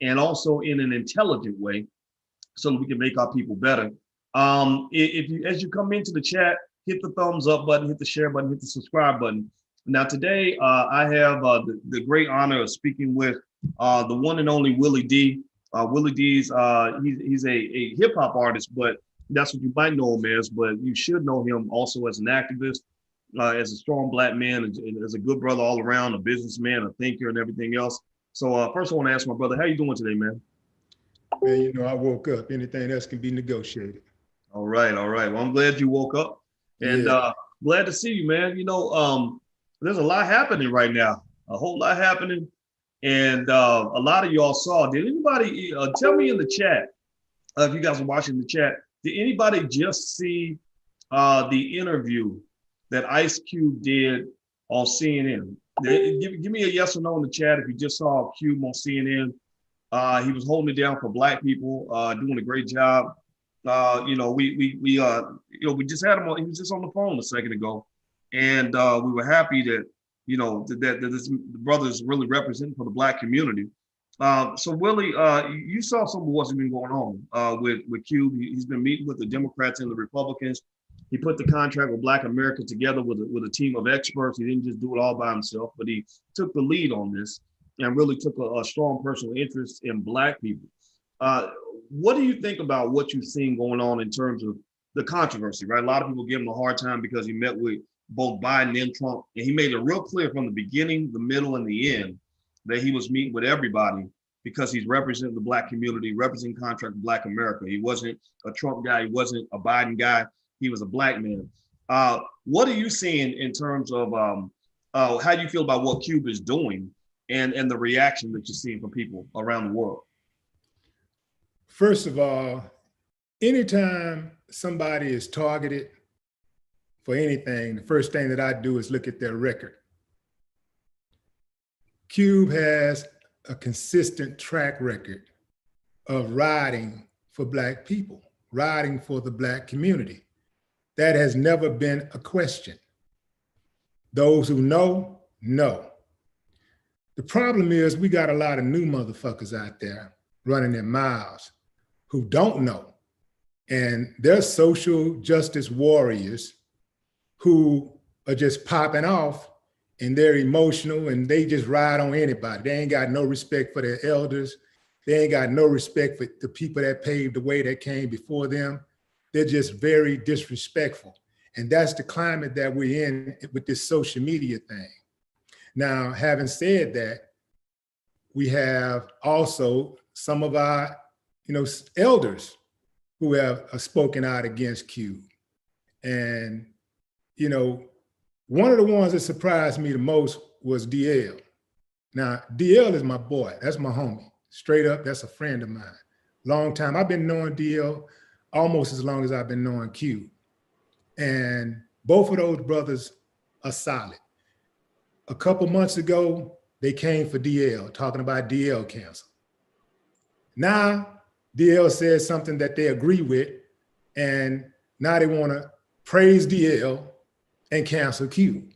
and also in an intelligent way so that we can make our people better. If you, as you come into the chat, hit the thumbs up button, hit the share button, hit the subscribe button. Now today, I have the great honor of speaking with the one and only Willie D. Willie D's he's a hip hop artist, but that's what you might know him as. But you should know him also as an activist, as a strong black man, and as a good brother all around, a businessman, a thinker, and everything else. So first, I want to ask my brother, how you doing today, man? Man, you know, I woke up. Anything else can be negotiated. All right, all right. Well, I'm glad you woke up, and Yeah. glad to see you, man. You know, there's a lot happening right now, a whole lot happening, and a lot of y'all saw. Did anybody tell me in the chat if you guys are watching the chat? Did anybody just see the interview that Ice Cube did on CNN? Give me a yes or no in the chat if you just saw Cube on CNN. He was holding it down for black people, doing a great job. You know, we just had him on. He was just on the phone a second ago, and we were happy that that this brother is really representing for the black community. So Willie, you saw some of what's been going on with Cube. He's been meeting with the Democrats and the Republicans. He put the contract with Black America together with a team of experts. He didn't just do it all by himself, but he took the lead on this and really took a strong personal interest in black people. What do you think about what you've seen going on in terms of the controversy, right? A lot of people give him a hard time because he met with both Biden and Trump, and he made it real clear from the beginning, the middle, and the end that he was meeting with everybody because he's representing the black community, representing contract with Black America. He wasn't a Trump guy. He wasn't a Biden guy. He was a black man. What are you seeing in terms of how you feel about what Cube is doing and the reaction that you're seeing from people around the world? First of all, anytime somebody is targeted for anything, the first thing that I do is look at their record. Cube has a consistent track record of riding for black people, riding for the black community. That has never been a question. Those who know, know. The problem is we got a lot of new motherfuckers out there running their mouths who don't know. And they're social justice warriors who are just popping off and they're emotional and they just ride on anybody. They ain't got no respect for their elders. They ain't got no respect for the people that paved the way that came before them. They're just very disrespectful. And that's the climate that we're in with this social media thing. Now, having said that, we have also some of our, elders who have spoken out against Cube. And, one of the ones that surprised me the most was DL. Now, DL is my boy. That's my homie. Straight up, that's a friend of mine. Long time. I've been knowing DL almost as long as I've been knowing Cube. And both of those brothers are solid. A couple months ago, they came for DL, talking about DL cancel. Now, DL says something that they agree with, and now they want to praise DL and cancel Cube.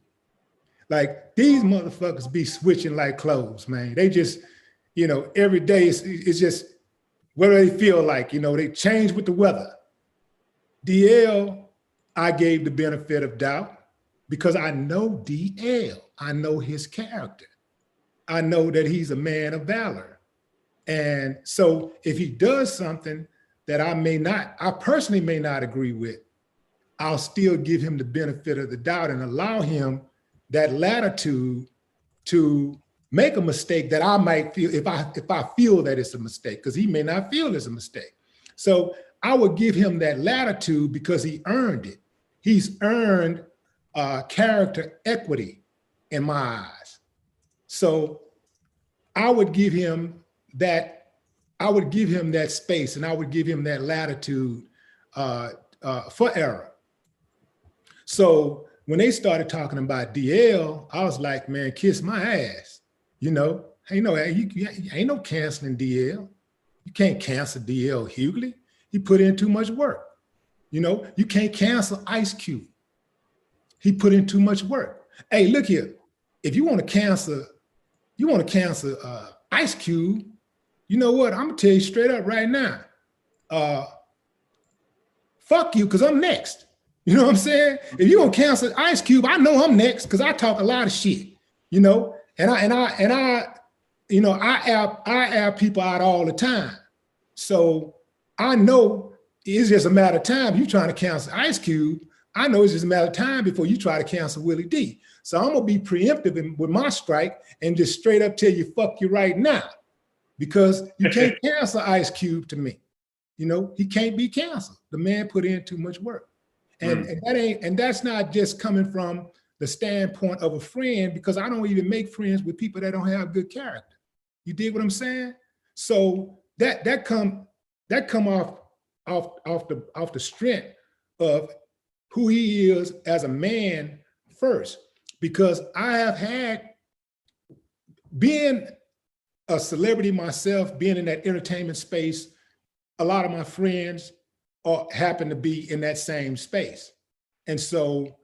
Like, these motherfuckers be switching like clothes, man. They just, every day it's just whatever they feel like, they change with the weather. DL, I gave the benefit of doubt because I know DL. I know his character. I know that he's a man of valor. And so if he does something that I personally may not agree with, I'll still give him the benefit of the doubt and allow him that latitude to make a mistake that I might feel if I feel that it's a mistake, because he may not feel it's a mistake. So I would give him that latitude because he earned it. He's earned character equity in my eyes. So I would give him that space, and I would give him that latitude for error. So when they started talking about DL, I was like, man, kiss my ass. Ain't no canceling DL. You can't cancel DL Hughley. He put in too much work. You can't cancel Ice Cube. He put in too much work. Hey, look here. If you want to cancel Ice Cube, you know what? I'm gonna tell you straight up right now. Fuck you, because I'm next. You know what I'm saying? If you gonna cancel Ice Cube, I know I'm next because I talk a lot of shit, you know, and I you know, I air people out all the time. So I know it's just a matter of time. You trying to cancel Ice Cube, I know it's just a matter of time before you try to cancel Willie D. So I'm gonna be preemptive with my strike and just straight up tell you, fuck you right now, because you can't cancel Ice Cube to me. You know, he can't be canceled. The man put in too much work. And that's not just coming from the standpoint of a friend, because I don't even make friends with people that don't have good character. You dig what I'm saying? So that come off the strength of who he is as a man first, because I have had, being a celebrity myself, being in that entertainment space, a lot of my friends happen to be in that same space. And so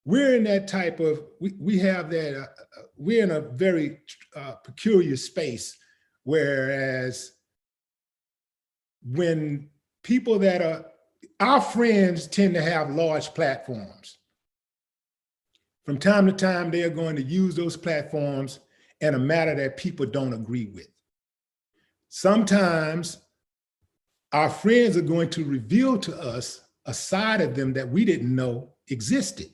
we're in that type of, we have that, we're in a very peculiar space, whereas when people that are, our friends tend to have large platforms. From time to time, they are going to use those platforms in a matter that people don't agree with. Sometimes our friends are going to reveal to us a side of them that we didn't know existed,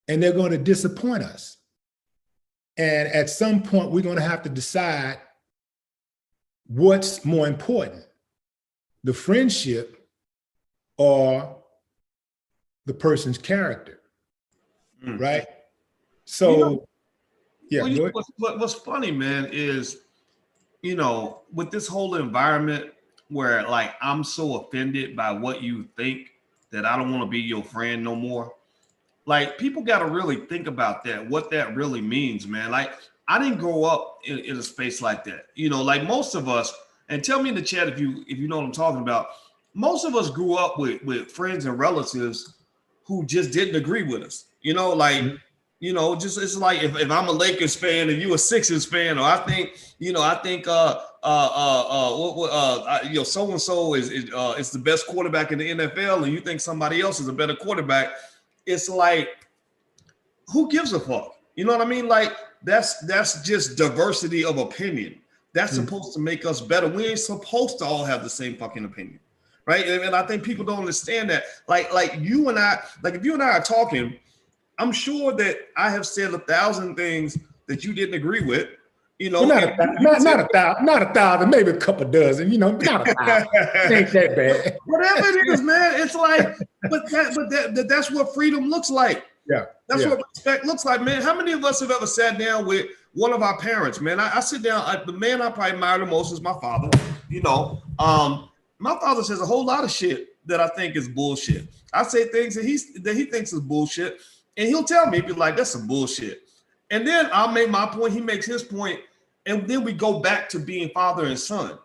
and they're going to disappoint us. And at some point, we're going to have to decide what's more important, the friendship or the person's character, right? So, you know, yeah. Well, you know, what's funny, man, is, you know, with this whole environment where, like, I'm so offended by what you think that I don't want to be your friend no more. Like, people got to really think about that, what that really means, man. Like, I didn't grow up in a space like that. You know, like most of us, and tell me in the chat if you know what I'm talking about. Most of us grew up with friends and relatives who just didn't agree with us. You know, like, you know, just it's like if I'm a Lakers fan and you a Sixers fan, or I think you know so and so is the best quarterback in the NFL, and you think somebody else is a better quarterback, it's like, who gives a fuck? You know what I mean? Like that's just diversity of opinion. That's supposed to make us better. We ain't supposed to all have the same fucking opinion, right? And I think people don't understand that. Like you and I, like if you and I are talking, I'm sure that I have said 1,000 things that you didn't agree with. You know, well, not a thousand, maybe a couple dozen. You know, not 1,000. It ain't that bad. Whatever it is, man. It's like, that's what freedom looks like. Yeah, that's what respect looks like, man. How many of us have ever sat down with one of our parents, man? I sit down. The man I probably admire the most is my father. You know, my father says a whole lot of shit that I think is bullshit. I say things that he thinks is bullshit, and he'll tell me, he'll be like, "That's some bullshit." And then I'll make my point. He makes his point, and then we go back to being father and son.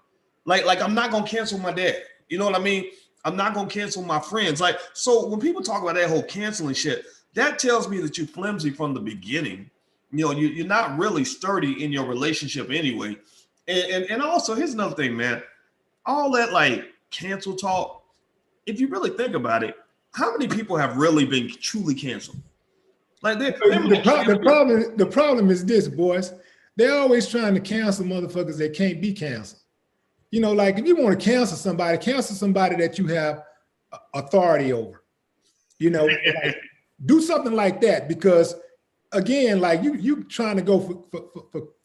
Like I'm not gonna cancel my dad. You know what I mean? I'm not gonna cancel my friends. Like, so when people talk about that whole canceling shit, that tells me that you're flimsy from the beginning. You know, you're not really sturdy in your relationship anyway. And also, here's another thing, man. All that like cancel talk, if you really think about it, how many people have really been truly canceled? Like the problem is this, boys. They're always trying to cancel motherfuckers that can't be canceled. You know, like if you want to cancel somebody that you have authority over. You know, like, do something like that, because again, like you trying to go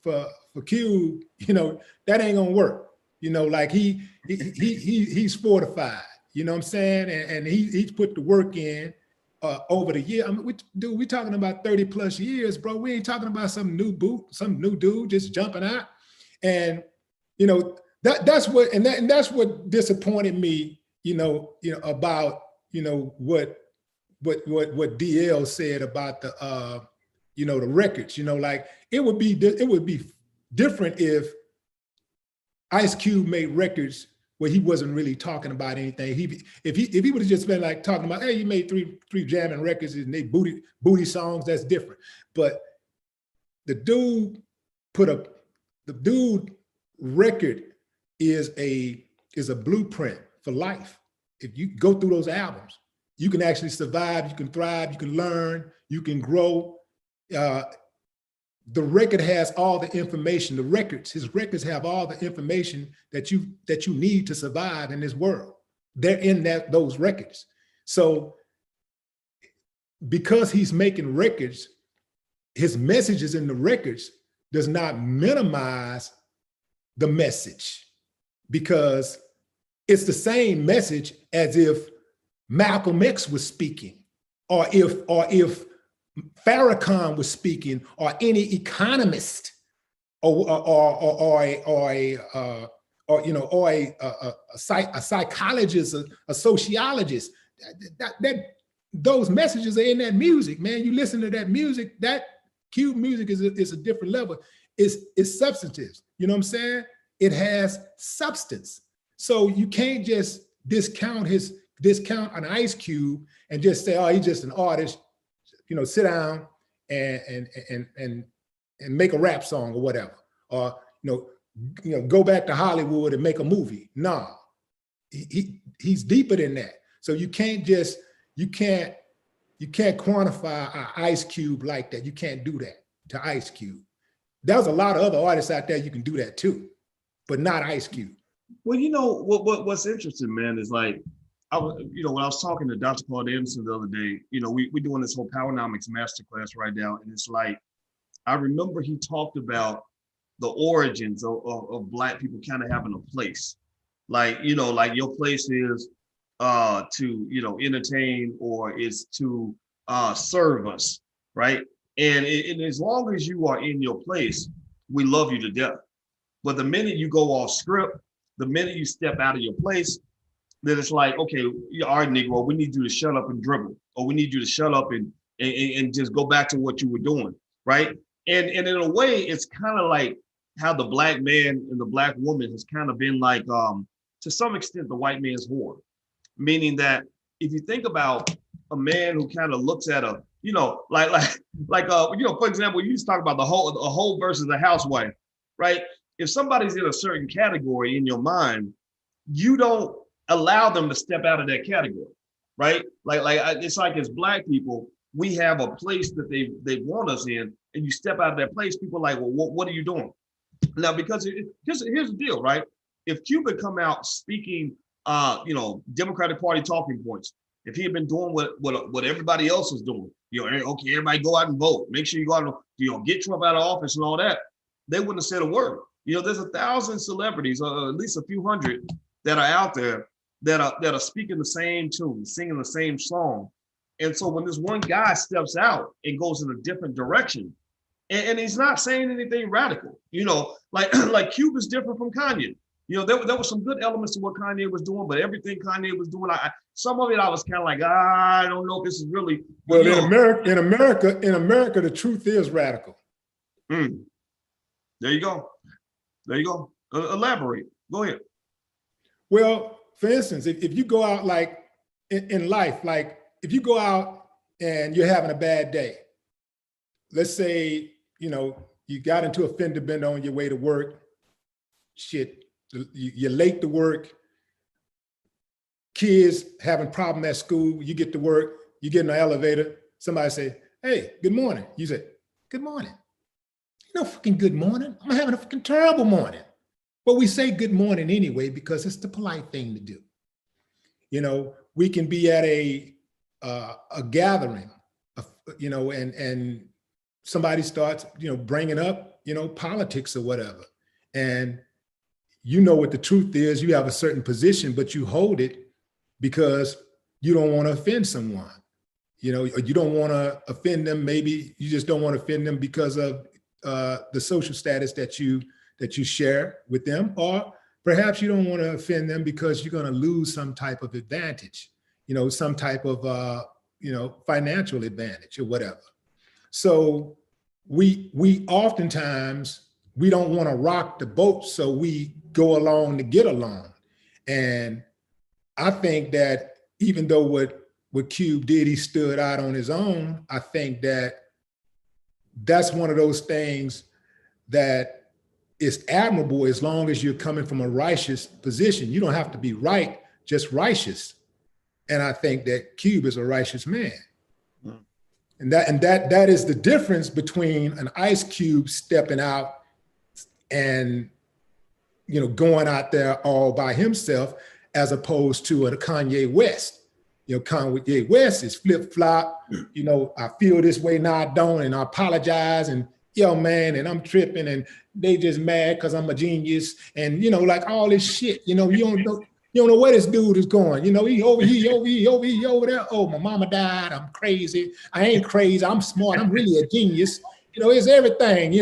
for Q, you know, that ain't gonna work. You know, like he's fortified. You know what I'm saying? And he's put the work in over the year. I mean, we talking about 30 plus years, bro. We ain't talking about some new dude just jumping out. And you know that's what disappointed me. You know about what DL said about the the records. You know, like it would be different if Ice Cube made records where he wasn't really talking about anything. If he would have just been like talking about, hey, you made three jamming records and they booty songs, that's different. But the dude record is a blueprint for life. If you go through those albums, you can actually survive, you can thrive, you can learn, you can grow. The record has all the information, his records have all the information that you need to survive in this world. They're in those records. So because he's making records, his messages in the records does not minimize the message, because it's the same message as if Malcolm X was speaking, or if Farrakhan was speaking, or any economist, or a psychologist, a sociologist. Those messages are in that music, man. You listen to that music, that Cube music is a different level. It's substantive. You know what I'm saying? It has substance. So you can't just discount an Ice Cube and just say, oh, he's just an artist. You know, sit down and make a rap song or whatever, or go back to Hollywood and make a movie. No, he's deeper than that. So you can't quantify an Ice Cube like that. You can't do that to Ice Cube. There's a lot of other artists out there you can do that to, but not Ice Cube. Well, what's interesting, man, is like, when I was talking to Dr. Claude Anderson the other day, we're doing this whole Powernomics masterclass right now, and it's like, I remember he talked about the origins of Black people kind of having a place, like your place is to entertain, or is to serve us, right? And as long as you are in your place, we love you to death. But the minute you go off script, the minute you step out of your place, then it's like, okay, all right, Negro, we need you to shut up and dribble, or we need you to shut up and just go back to what you were doing, right? And in a way, it's kind of like how the Black man and the Black woman has kind of been like, to some extent, the white man's whore. Meaning that if you think about a man who kind of looks at for example, you just talk about a hoe versus a housewife, right? If somebody's in a certain category in your mind, you don't allow them to step out of that category, right? It's like as Black people, we have a place that they want us in, and you step out of that place, people are like, well, what are you doing? Now, because here's the deal, right? If Cuba come out speaking, Democratic Party talking points, if he had been doing what everybody else is doing, okay, everybody go out and vote, make sure you go out and, get Trump out of office and all that, they wouldn't have said a word. There's 1,000 celebrities, or at least a few hundred, that are out there that are speaking the same tune, singing the same song. And so when this one guy steps out and goes in a different direction, and he's not saying anything radical, like Cube is different from Kanye. There were some good elements to what Kanye was doing, but everything Kanye was doing, some of it I was kind of like, I don't know if this is really. Well, in America, the truth is radical. There you go. Elaborate. Go ahead. Well, for instance, if you go out like in life, like if you go out and you're having a bad day, let's say, you got into a fender bender on your way to work, shit, you're late to work, kids having problem at school, you get to work, you get in the elevator, somebody say, hey, good morning. You say, good morning. No fucking good morning. I'm having a fucking terrible morning. But we say good morning anyway, because it's the polite thing to do. We can be at a gathering, and somebody starts, bringing up, politics or whatever. And what the truth is, you have a certain position, but you hold it because you don't want to offend someone, or you don't want to offend them. Maybe you just don't want to offend them because of the social status that you share with them, or perhaps you don't want to offend them because you're going to lose some type of advantage, some type of, financial advantage or whatever. So we oftentimes, we don't want to rock the boat, so we go along to get along. And I think that even though what Cube did, he stood out on his own, I think that that's one of those things that is admirable as long as you're coming from a righteous position. You don't have to be right, just righteous. And I think that Cube is a righteous man. Mm. And that is the difference between an Ice Cube stepping out and, going out there all by himself, as opposed to a Kanye West. Kanye West is flip-flop. I feel this way, now I don't, and I apologize, and man, and I'm tripping, and they just mad because I'm a genius, and like all this shit. You don't know where this dude is going. He over here, over there. Oh, my mama died. I'm crazy. I ain't crazy. I'm smart. I'm really a genius. It's everything.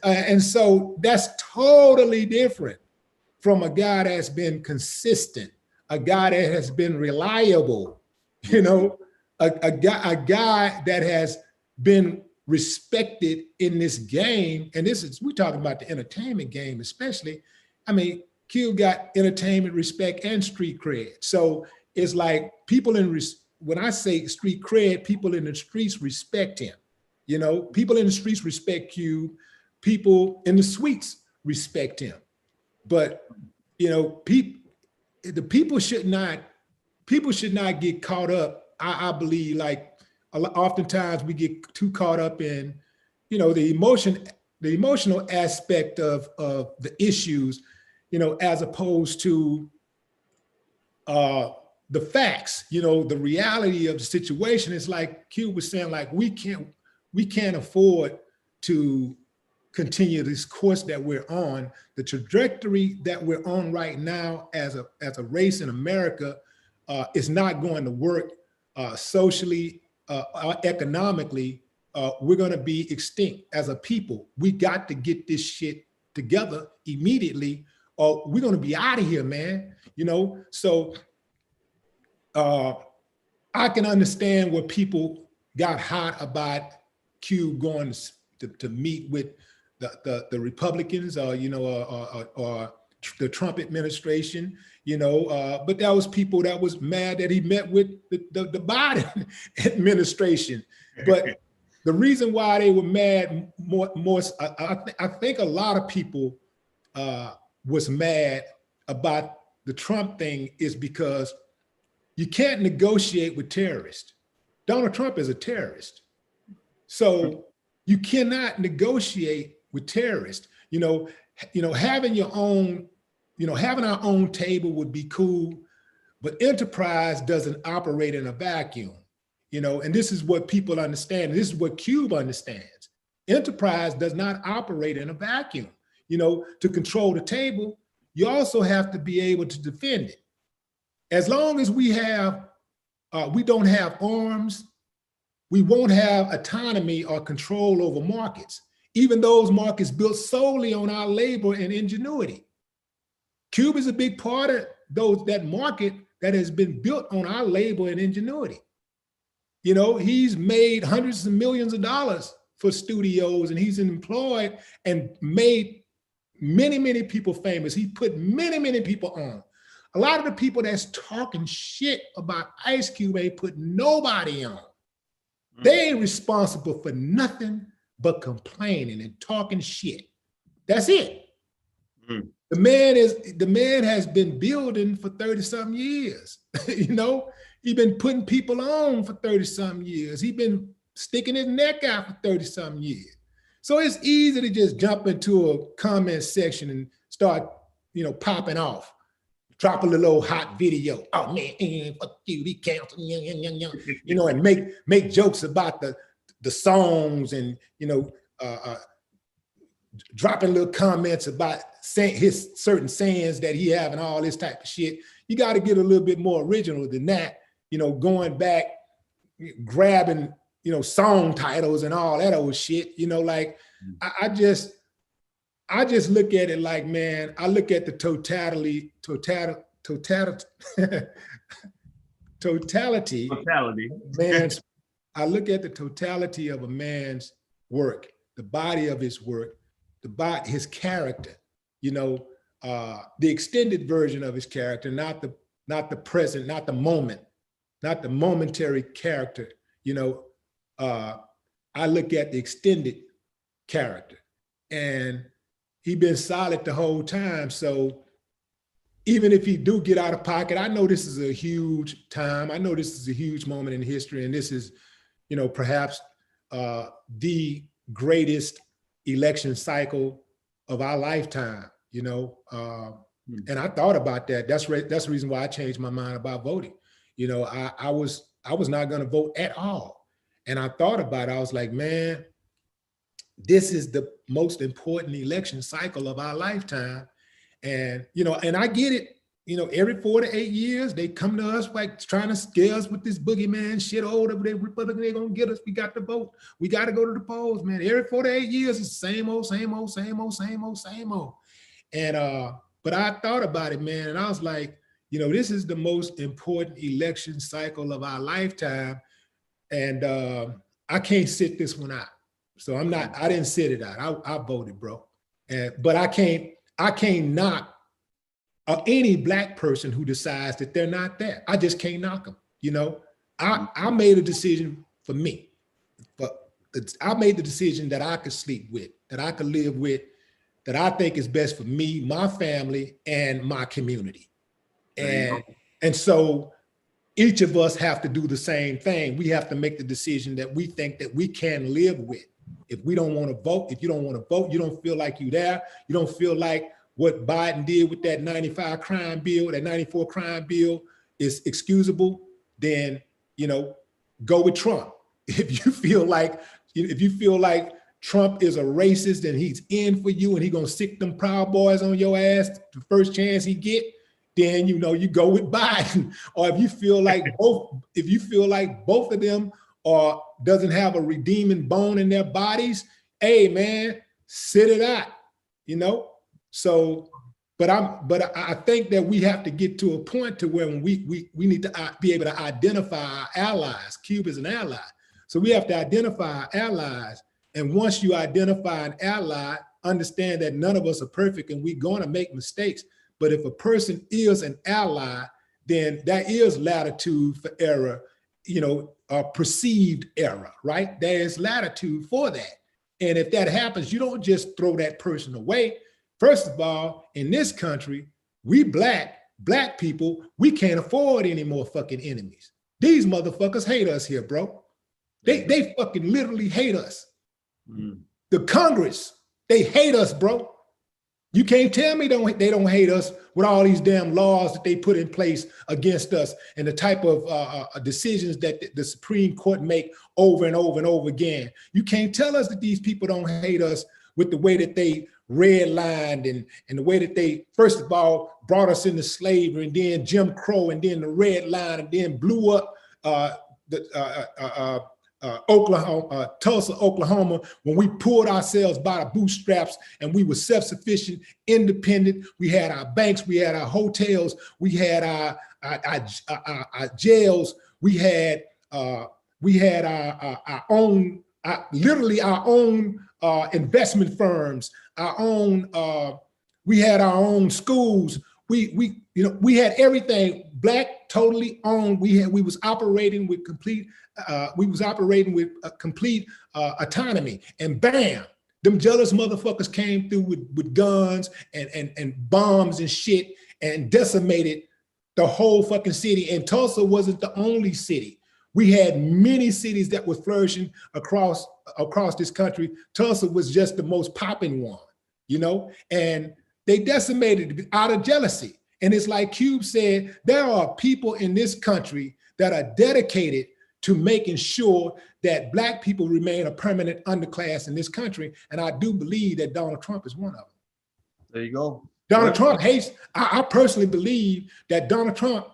And so that's totally different from a guy that's been consistent, a guy that has been reliable, a guy that has been respected in this game. And we're talking about the entertainment game, especially. I mean, Q got entertainment, respect, and street cred. So it's like when I say street cred, people in the streets respect him. People in the streets respect Q. People in the suites respect him. But, people should not get caught up. I believe, like, oftentimes we get too caught up in, the emotional aspect of the issues, as opposed to the facts, the reality of the situation. Is like Q was saying, like, we can't afford to continue this course that we're on. The trajectory that we're on right now as a race in America is not going to work socially, economically. We're going to be extinct as a people. We got to get this shit together immediately, or we're going to be out of here, man. So I can understand where people got hot about Q going to meet with the Republicans, or the Trump administration, but that was people that was mad that he met with the Biden administration. But the reason why they were mad more, I think a lot of people was mad about the Trump thing is because you can't negotiate with terrorists. Donald Trump is a terrorist. So you cannot negotiate with terrorists. Having your own, having our own table would be cool, but enterprise doesn't operate in a vacuum, and this is what people understand. This is what Cube understands. Enterprise does not operate in a vacuum. To control the table, you also have to be able to defend it. As long as we don't have arms, we won't have autonomy or control over markets, even those markets built solely on our labor and ingenuity. Cube is a big part of that market that has been built on our labor and ingenuity. He's made hundreds of millions of dollars for studios, and he's employed and made many, many people famous. He put many, many people on. A lot of the people that's talking shit about Ice Cube ain't put nobody on. They ain't responsible for nothing but complaining and talking shit. That's it. Mm. The man has been building for 30-something years. He's been putting people on for 30-something years. He's been sticking his neck out for 30-something years. So it's easy to just jump into a comment section and start, popping off. Drop a little old hot video. Oh man, fuck you, he canceled, and make jokes about the songs, and dropping little comments about his certain sayings that he have and all this type of shit. You got to get a little bit more original than that. Going back, grabbing song titles and all that old shit. I just look at it like, man, I look at the totality, man's, I look at the totality of a man's work, the body of his work, his character, the extended version of his character, not the present, not the moment, not the momentary character. I look at the extended character, and he been solid the whole time. So even if he do get out of pocket, I know this is a huge time. I know this is a huge moment in history, and this is, you know, perhaps the greatest election cycle of our lifetime, you know. And I thought about that. That's the reason why I changed my mind about voting. You know, I was not going to vote at all. And I thought about it. I was like, man, this is the most important election cycle of our lifetime. And, you know, and I get it, you know, every 4 to 8 years, they come to us like trying to scare us with this boogeyman shit. Oh, they Republican, they're going to get us. We got to vote. We got to go to the polls, man. Every 4 to 8 years, it's the same old, same old, same old, same old, same old. And, but I thought about it, man. And I was like, you know, this is the most important election cycle of our lifetime. And I can't sit this one out. So I didn't sit it out. I voted, bro. But I can't knock any Black person who decides that they're not that. I just can't knock them. You know, I made a decision for me, but I made the decision that I could sleep with, that I could live with, that I think is best for me, my family, and my community. And so each of us have to do the same thing. We have to make the decision that we think that we can live with. If we don't want to vote, if you don't want to vote, you don't feel like you're there, you don't feel like what Biden did with that 95 crime bill, that 94 crime bill is excusable, then, you know, go with Trump. If you feel like Trump is a racist and he's in for you and he's gonna sick them Proud Boys on your ass the first chance he get, then, you know, you go with Biden. Or if you feel like both of them doesn't have a redeeming bone in their bodies, hey man, sit it out, you know? So, but I think that we have to get to a point to where when we need to be able to identify our allies. Cuba is an ally. So we have to identify our allies. And once you identify an ally, understand that none of us are perfect and we're going to make mistakes. But if a person is an ally, then that is latitude for error, you know, perceived error, right? There is latitude for that. And if that happens, you don't just throw that person away. First of all, in this country, we black people, we can't afford any more fucking enemies. These motherfuckers hate us here, bro. They fucking literally hate us. The Congress, they hate us, bro. You can't tell me they don't hate us with all these damn laws that they put in place against us and the type of decisions that the Supreme Court make over and over and over again. You can't tell us that these people don't hate us with the way that they redlined and the way that they, first of all, brought us into slavery and then Jim Crow and then the red line and then blew up Oklahoma, Tulsa, Oklahoma, when we pulled ourselves by the bootstraps and we were self-sufficient, independent. We had our banks, we had our hotels, we had our jails, we had our own, literally our own investment firms, our own. We had our own schools. We had everything. Black, totally owned. We was operating with complete. Complete autonomy, and bam, them jealous motherfuckers came through with guns and bombs and shit and decimated the whole fucking city. And Tulsa wasn't the only city. We had many cities that were flourishing across this country. Tulsa was just the most popping one, you know, and they decimated it out of jealousy. And it's like Cube said, there are people in this country that are dedicated to making sure that Black people remain a permanent underclass in this country. And I do believe that Donald Trump is one of them. There you go. Donald Trump hates, I personally believe that Donald Trump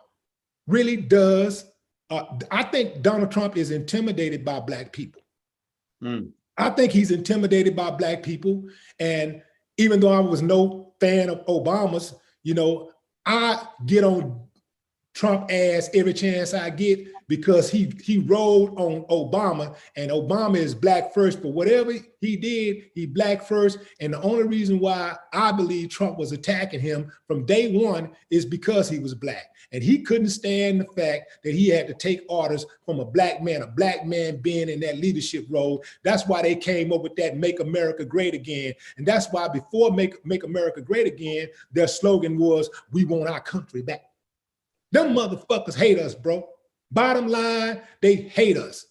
really does. I think Donald Trump is intimidated by Black people. I think he's intimidated by Black people. And even though I was no fan of Obama's, you know, I get on Trump ass every chance I get because he rolled on Obama, and Obama is black first, but whatever he did, he black first. And the only reason why I believe Trump was attacking him from day one is because he was black. And he couldn't stand the fact that he had to take orders from a black man being in that leadership role. That's why they came up with that Make America Great Again. And that's why before Make America Great Again, their slogan was, we want our country back. Them motherfuckers hate us, bro. Bottom line, they hate us.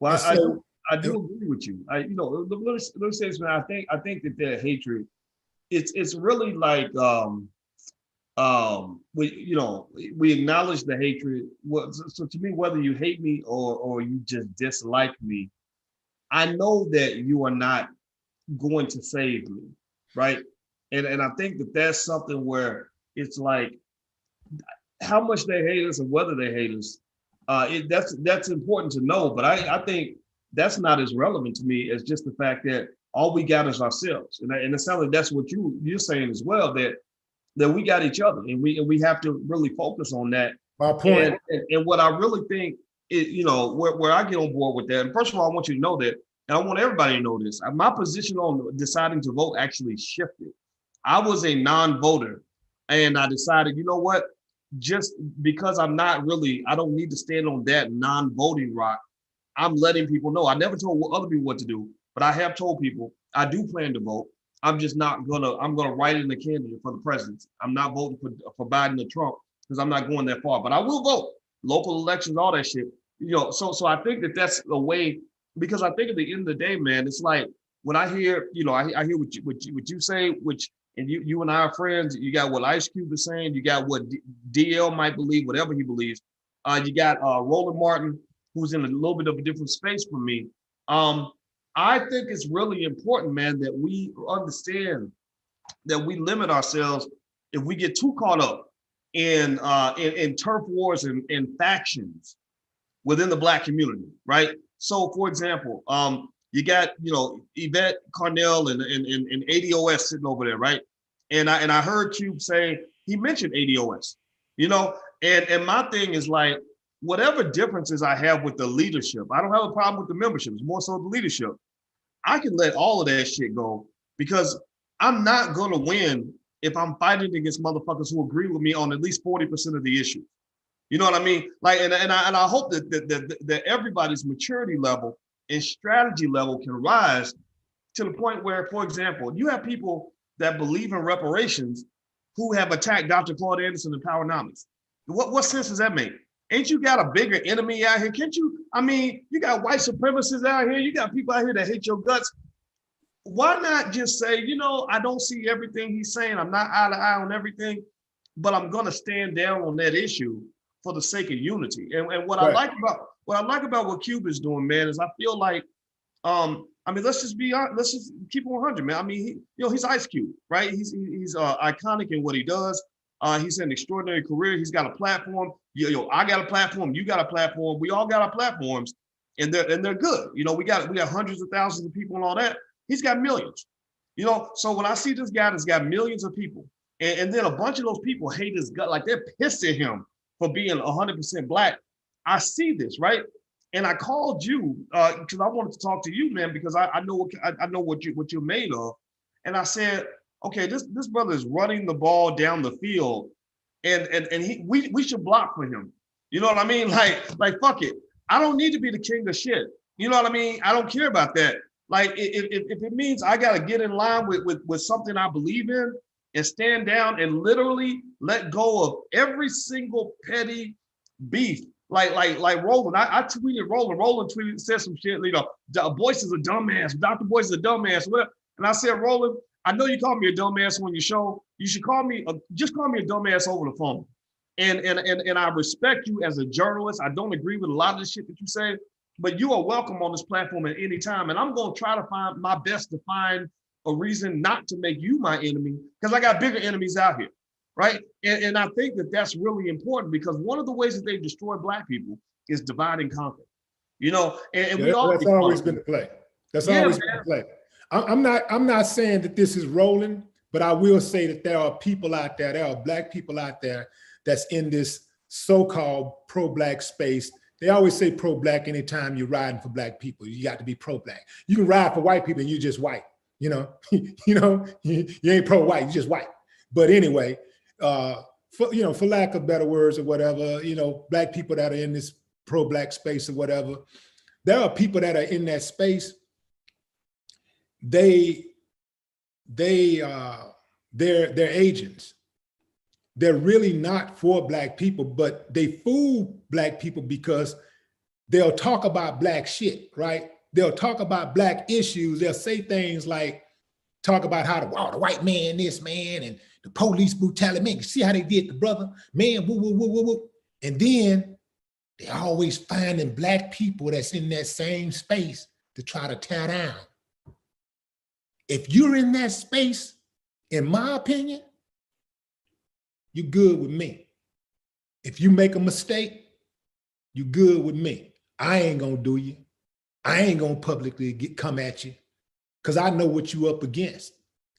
Well, so, I do agree with you. Let me say this, man. I think that their hatred, it's really like we acknowledge the hatred. So to me, whether you hate me or you just dislike me, I know that you are not going to save me, right? And I think that that's something where it's like, how much they hate us and whether they hate us, that's important to know. But I think that's not as relevant to me as just the fact that all we got is ourselves. And it sounds like that's what you're saying as well, that we got each other, and we have to really focus on that. My point. And what I really think is, where I get on board with that. And first of all, I want you to know that, and I want everybody to know this. My position on deciding to vote actually shifted. I was a non-voter, and I decided, you know what? Just because I don't need to stand on that non-voting rock. I'm letting people know. I never told other people what to do, but I have told people I do plan to vote. I'm gonna write in the candidate for the presidency. I'm not voting for Biden or Trump because I'm not going that far, but I will vote. Local elections, all that shit. So I think that that's a way, because I think at the end of the day, man, it's like when I hear, I hear what you say, and you and I are friends. You got what Ice Cube is saying. You got what DL might believe, whatever he believes. You got Roland Martin, who's in a little bit of a different space from me. I think it's really important, man, that we understand that we limit ourselves if we get too caught up in turf wars and factions within the Black community, right? So, for example, you got, Yvette Carnell and ADOS sitting over there, right? And I heard Cube say, he mentioned ADOS, and my thing is like, whatever differences I have with the leadership, I don't have a problem with the membership, it's more so the leadership. I can let all of that shit go because I'm not gonna win if I'm fighting against motherfuckers who agree with me on at least 40% of the issues. You know what I mean? Like, and I hope that everybody's maturity level and strategy level can rise to the point where, for example, you have people that believe in reparations who have attacked Dr. Claude Anderson and Powernomics. What sense does that make? Ain't you got a bigger enemy out here? Can't you? I mean, you got white supremacists out here. You got people out here that hate your guts. Why not just say, I don't see everything he's saying. I'm not eye to eye on everything, but I'm going to stand down on that issue for the sake of unity. And what I like about what Cube is doing, man, is I feel like, let's just be honest, let's just keep it 100, man. I mean, he's Ice Cube, right? He's iconic in what he does. He's an extraordinary career. He's got a platform. I got a platform. You got a platform. We all got our platforms, and they're good. We got hundreds of thousands of people and all that. He's got millions. So when I see this guy that's got millions of people, and then a bunch of those people hate his gut, like they're pissed at him for being 100% Black. I see this, right? And I called you because I wanted to talk to you, man, because I know what you're made of, and I said, okay, this brother is running the ball down the field, and we should block for him. You know what I mean? Like fuck it. I don't need to be the king of shit. You know what I mean? I don't care about that. Like if it means I gotta get in line with something I believe in and stand down and literally let go of every single petty beef. Like Roland. I tweeted Roland. Roland said some shit. Boyce is a dumbass. Dr. Boyce is a dumbass. Whatever. And I said, Roland, I know you call me a dumbass on your show. You should just call me a dumbass over the phone. And I respect you as a journalist. I don't agree with a lot of the shit that you say, but you are welcome on this platform at any time. And I'm going to try to find my best to find a reason not to make you my enemy, because I got bigger enemies out here, right? And I think that that's really important, because one of the ways that they destroy Black people is divide and conquer. And we all— that's always been the play. That's always been the play. I'm not saying that this is rolling, but I will say that there are people out there, there are Black people out there that's in this so-called pro-black space. They always say pro-black anytime you're riding for black people. You got to be pro-black. You can ride for white people and you're just white. You know, you ain't pro-white, you're just white. But anyway, for lack of better words or whatever, black people that are in this pro-black space or whatever, there are people that are in that space. They're agents. They're really not for black people, but they fool black people because they'll talk about black shit, right? They'll talk about black issues. They'll say things like, talk about how the white man, this man, and the police brutality, man, see how they did the brother, man, woo, woo, woo, woo, woo. And then they always finding black people that's in that same space to try to tear down. If you're in that space, in my opinion, you're good with me. If you make a mistake, you're good with me. I ain't gonna do you. I ain't gonna publicly come at you because I know what you up against.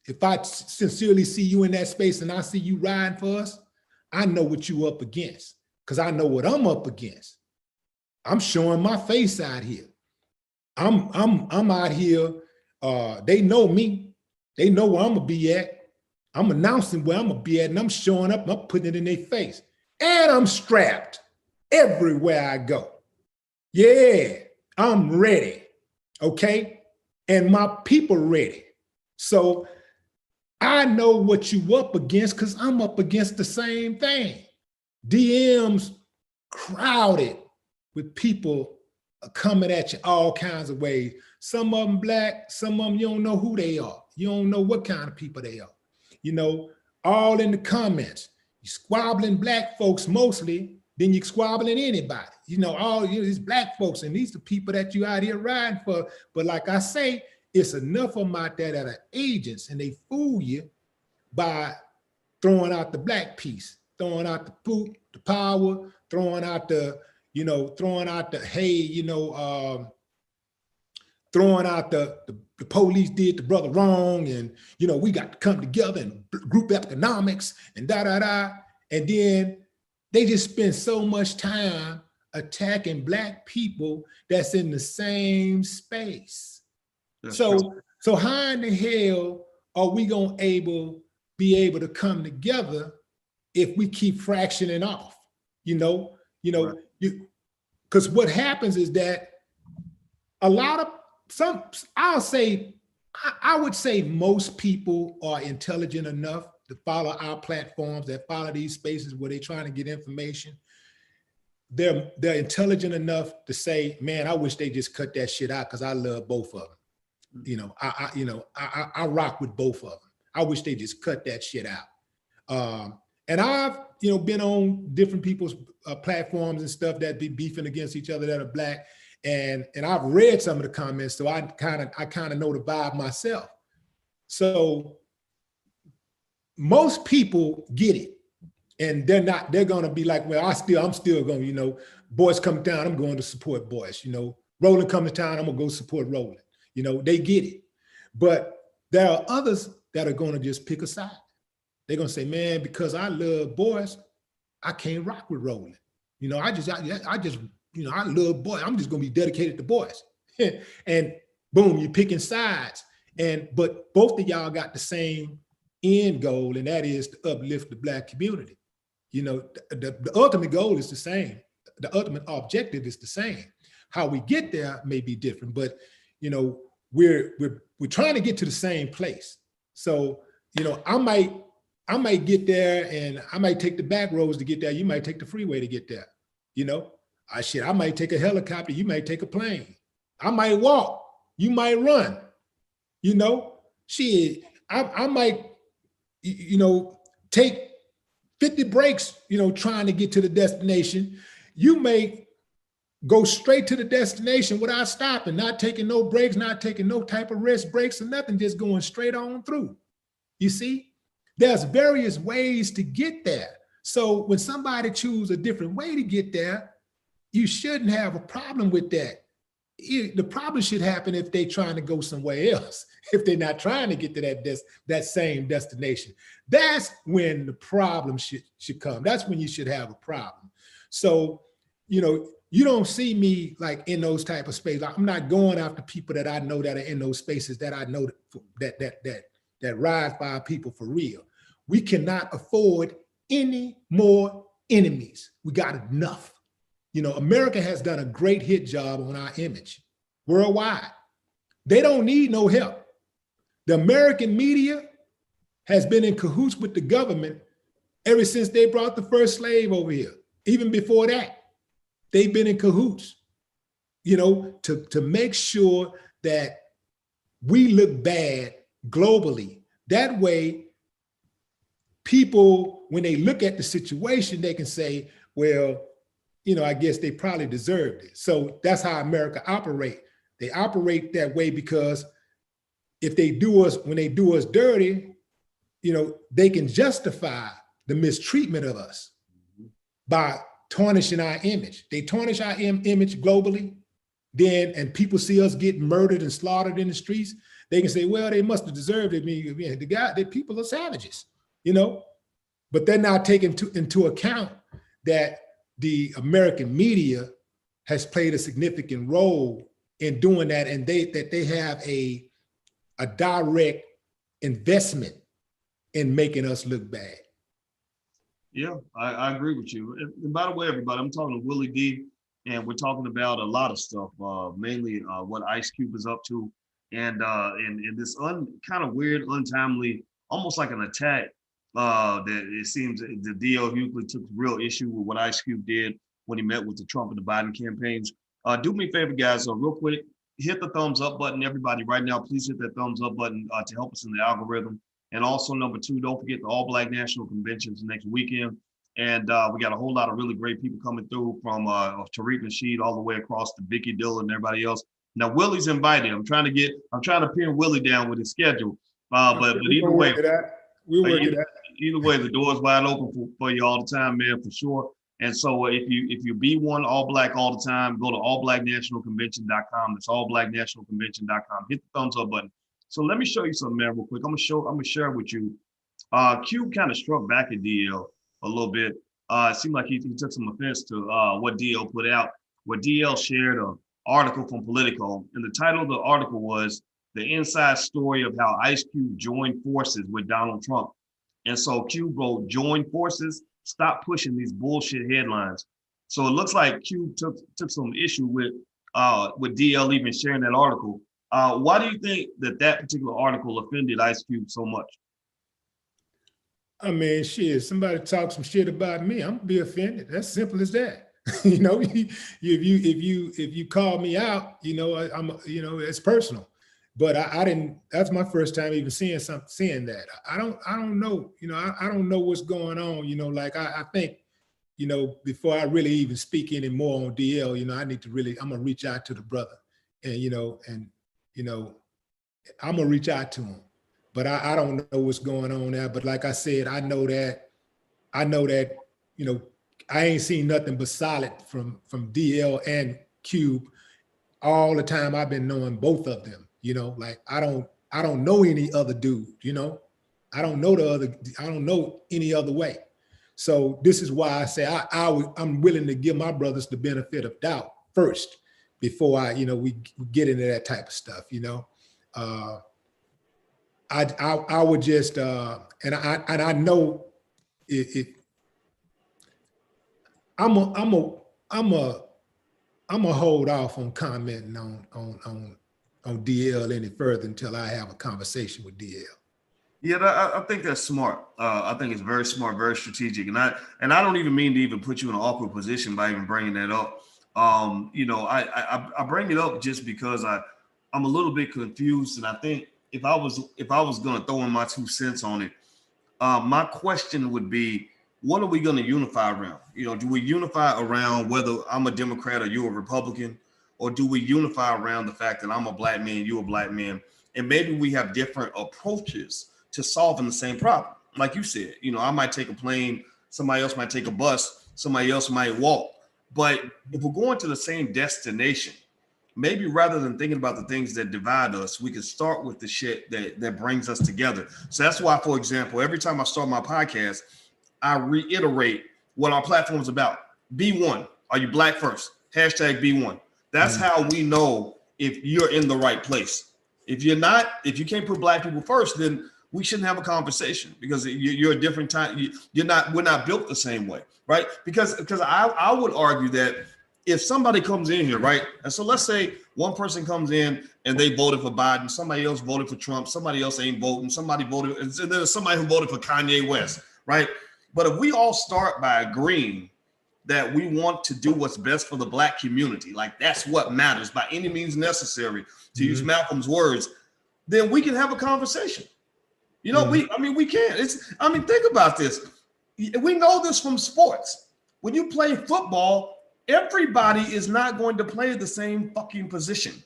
If I sincerely see you in that space and I see you riding for us, I know what you up against because I know what I'm up against. I'm showing my face out here. I'm out here. They know me. They know where I'm gonna be at. I'm announcing where I'm gonna be at, and I'm showing up and I'm putting it in their face. And I'm strapped everywhere I go. Yeah, I'm ready, okay? And my people ready. So I know what you up against because I'm up against the same thing. DMs crowded with people coming at you all kinds of ways. Some of them black, some of them you don't know who they are. You don't know what kind of people they are. All in the comments. You squabbling black folks mostly, then you squabbling anybody. All these black folks, and these are people that you out here riding for. But like I say, it's enough of them out there that are agents, and they fool you by throwing out the black piece, throwing out the poop, the power, throwing out the, hey, throwing out the police did the brother wrong, and we got to come together and group economics and da-da-da. And then they just spend so much time attacking black people that's in the same space. So how in the hell are we gonna be able to come together if we keep fractioning off? Because what happens is that a lot of I would say most people are intelligent enough to follow our platforms, that follow these spaces where they're trying to get information. They're intelligent enough to say, man, I wish they just cut that shit out because I love both of them. I rock with both of them. I wish they just cut that shit out. And I've, been on different people's platforms and stuff that be beefing against each other that are black. And I've read some of the comments, so I kind of know the vibe myself. So most people get it, and they're gonna be like, well, I'm still going, Boyce come down, I'm going to support Boyce. Roland come to town, I'm gonna go support Roland. They get it. But there are others that are gonna just pick a side. They're gonna say, man, because I love Boyce, I can't rock with Roland. I love Boyce. I'm just gonna be dedicated to Boyce. And boom, you're picking sides. But both of y'all got the same end goal, and that is to uplift the black community. The ultimate goal is the same. The ultimate objective is the same. How we get there may be different, but we're trying to get to the same place. So I might get there, and I might take the back roads to get there. You might take the freeway to get there. I might take a helicopter, you might take a plane. I might walk, you might run. I might, take 50 breaks, trying to get to the destination. You may go straight to the destination without stopping, not taking no breaks, not taking no type of rest breaks or nothing, just going straight on through. You see, there's various ways to get there. So when somebody chooses a different way to get there, you shouldn't have a problem with that. the problem should happen if they're trying to go somewhere else, if they're not trying to get to that same destination. That's when the problem should come. That's when you should have a problem. So, you don't see me like in those type of spaces. I'm not going after people that I know that are in those spaces, that I know that rise by people for real. We cannot afford any more enemies. We got enough. America has done a great hit job on our image worldwide. They don't need no help. The American media has been in cahoots with the government ever since they brought the first slave over here. Even before that, they've been in cahoots, to make sure that we look bad globally. That way, people, when they look at the situation, they can say, well, I guess they probably deserved it. So that's how America operate. They operate that way because if when they do us dirty, they can justify the mistreatment of us by tarnishing our image. They tarnish our image globally, and people see us getting murdered and slaughtered in the streets. They can say, well, they must have deserved it. The people are savages, but they're not taking into account that the American media has played a significant role in doing that, and they have a direct investment in making us look bad. Yeah, I agree with you. And by the way, everybody, I'm talking to Willie D, and we're talking about a lot of stuff, mainly what Ice Cube is up to, and this kind of weird, untimely, almost like an attack that it seems the DL Hughley took real issue with what Ice Cube did when he met with the Trump and the Biden campaigns. Do me a favor, guys, real quick, hit the thumbs up button. Everybody right now, please hit that thumbs up button to help us in the algorithm. And also, number two, don't forget the All Black National Conventions next weekend. And we got a whole lot of really great people coming through, from Tariq Nasheed all the way across to Vicky Dillon and everybody else. Now, Willie's invited. I'm trying to pin Willie down with his schedule. But either way, either way, the door's wide open for you all the time, man, for sure. And so if you be one all black all the time, go to allblacknationalconvention.com. That's allblacknationalconvention.com. Hit the thumbs up button. So let me show you something, man, real quick. I'm gonna share with you. Cube kind of struck back at DL a little bit. It seemed like he took some offense to what DL put out. What DL shared an article from Politico, and the title of the article was "The Inside Story of How Ice Cube Joined Forces with Donald Trump." And so Cube wrote, "Join forces, stop pushing these bullshit headlines." So it looks like Cube took some issue with DL even sharing that article. Why do you think that particular article offended Ice Cube so much? I mean, shit, somebody talk some shit about me, I'm gonna be offended. That's simple as that. If you call me out, it's personal. But I didn't. That's my first time even seeing that. I don't know. I don't know what's going on. Like I think, before I really even speak anymore on DL, I need to I'm gonna reach out to the brother, and I'm gonna reach out to him. But I don't know what's going on there. But like I said, I know that I ain't seen nothing but solid from DL and Cube all the time I've been knowing both of them. Like I don't know any other dude. I don't know any other way. So this is why I say I'm willing to give my brothers the benefit of doubt first before we get into that type of stuff. I would just and I know it I'm a hold off on commenting on DL any further until I have a conversation with DL. Yeah, I think that's smart. I think it's very smart, very strategic, and I don't even mean to even put you in an awkward position by even bringing that up. I bring it up just because I'm a little bit confused, and I think if I was going to throw in my 2 cents on it, my question would be, what are we going to unify around? Do we unify around whether I'm a Democrat or you're a Republican, or do we unify around the fact that I'm a black man, you're a black man, and maybe we have different approaches to solving the same problem? Like you said, I might take a plane, somebody else might take a bus, somebody else might walk. But if we're going to the same destination, maybe rather than thinking about the things that divide us, we can start with the shit that brings us together. So that's why, for example, every time I start my podcast, I reiterate what our platform is about. Be one. Are you black first? Hashtag be one. That's how we know if you're in the right place. If you're not, if you can't put black people first, then we shouldn't have a conversation, because you're a different time. We're not built the same way, right? Because I would argue that if somebody comes in here, right, and so let's say one person comes in and they voted for Biden, somebody else voted for Trump, somebody else ain't voting, somebody voted, and then there's somebody who voted for Kanye West, right? But if we all start by agreeing that we want to do what's best for the black community, like that's what matters by any means necessary, to use Malcolm's words, then we can have a conversation. You know, we can. Think about this. We know this from sports. When you play football, everybody is not going to play the same fucking position.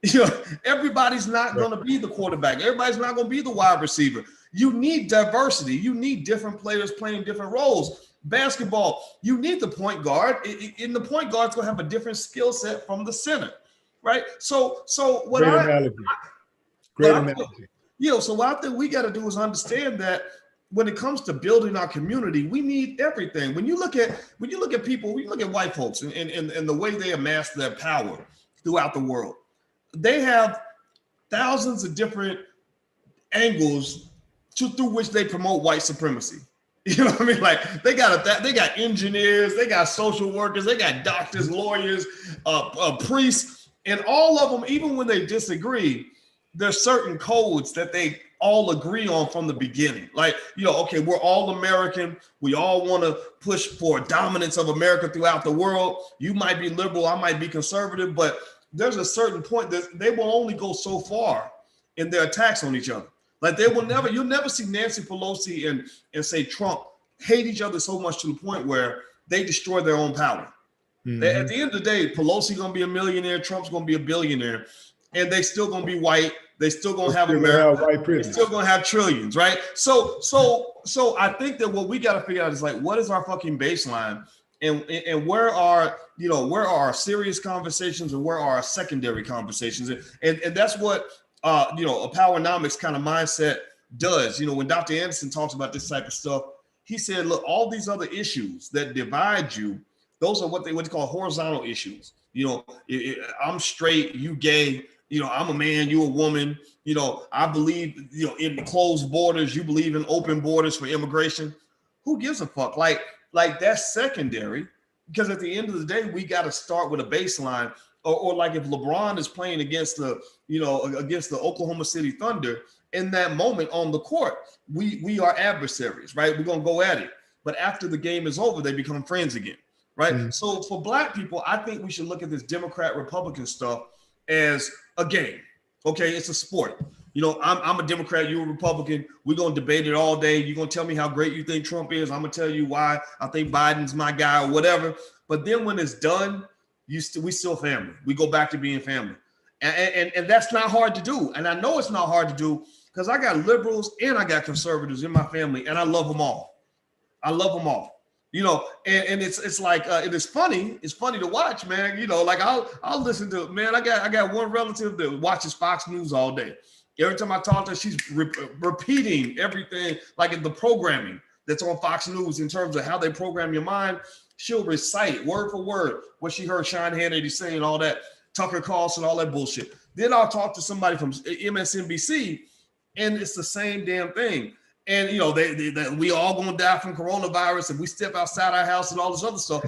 You know, everybody's not going to be the quarterback. Everybody's not going to be the wide receiver. You need diversity. You need different players playing different roles. Basketball, you need the point guard. In the point guard's going to have a different skill set from the center, right? So what Great analogy. Great analogy. You know, so what I think we got to do is understand that when it comes to building our community, we need everything. When you look at people, when you look at white folks and the way they amass their power throughout the world, they have thousands of different angles through which they promote white supremacy. You know what I mean? Like they got engineers, they got social workers, they got doctors, lawyers, priests, and all of them, even when they disagree, there's certain codes that they all agree on from the beginning. Like, you know, okay, we're all American. We all want to push for dominance of America throughout the world. You might be liberal, I might be conservative, but there's a certain point that they will only go so far in their attacks on each other. Like you'll never see Nancy Pelosi and say Trump hate each other so much to the point where they destroy their own power. At the end of the day, Pelosi gonna be a millionaire, Trump's gonna be a billionaire, and they still gonna be white. They still gonna have America. They're still gonna have trillions, right? So I think that what we gotta figure out is like, what is our fucking baseline, and where are our serious conversations and where are our secondary conversations, and that's what a powernomics kind of mindset does. You know, when Dr. Anderson talks about this type of stuff, he said, look, all these other issues that divide you, those are what they call horizontal issues. You know, I'm straight, you gay, you know, I'm a man, you a woman, you know, I believe, you know, in closed borders, you believe in open borders for immigration. Who gives a fuck? Like that's secondary, because at the end of the day, we got to start with a baseline. Or like if LeBron is playing against the Oklahoma City Thunder, in that moment on the court, we are adversaries, right? We're gonna go at it. But after the game is over, they become friends again, right? So for black people, I think we should look at this Democrat-Republican stuff as a game. Okay, it's a sport. You know, I'm a Democrat, you're a Republican. We're gonna debate it all day. You're gonna tell me how great you think Trump is. I'm gonna tell you why I think Biden's my guy or whatever. But then when it's done, we still family. We go back to being family. And that's not hard to do. And I know it's not hard to do because I got liberals and I got conservatives in my family, and I love them all. I love them all. You know, and it's like it is funny. It's funny to watch, man. You know, like I'll listen to, man. I got one relative that watches Fox News all day. Every time I talk to her, she's repeating everything, like in the programming that's on Fox News in terms of how they program your mind. She'll recite word for word what she heard Sean Hannity saying, all that, Tucker Carlson, all that bullshit. Then I'll talk to somebody from MSNBC, and it's the same damn thing. And, you know, we all going to die from coronavirus if we step outside our house and all this other stuff.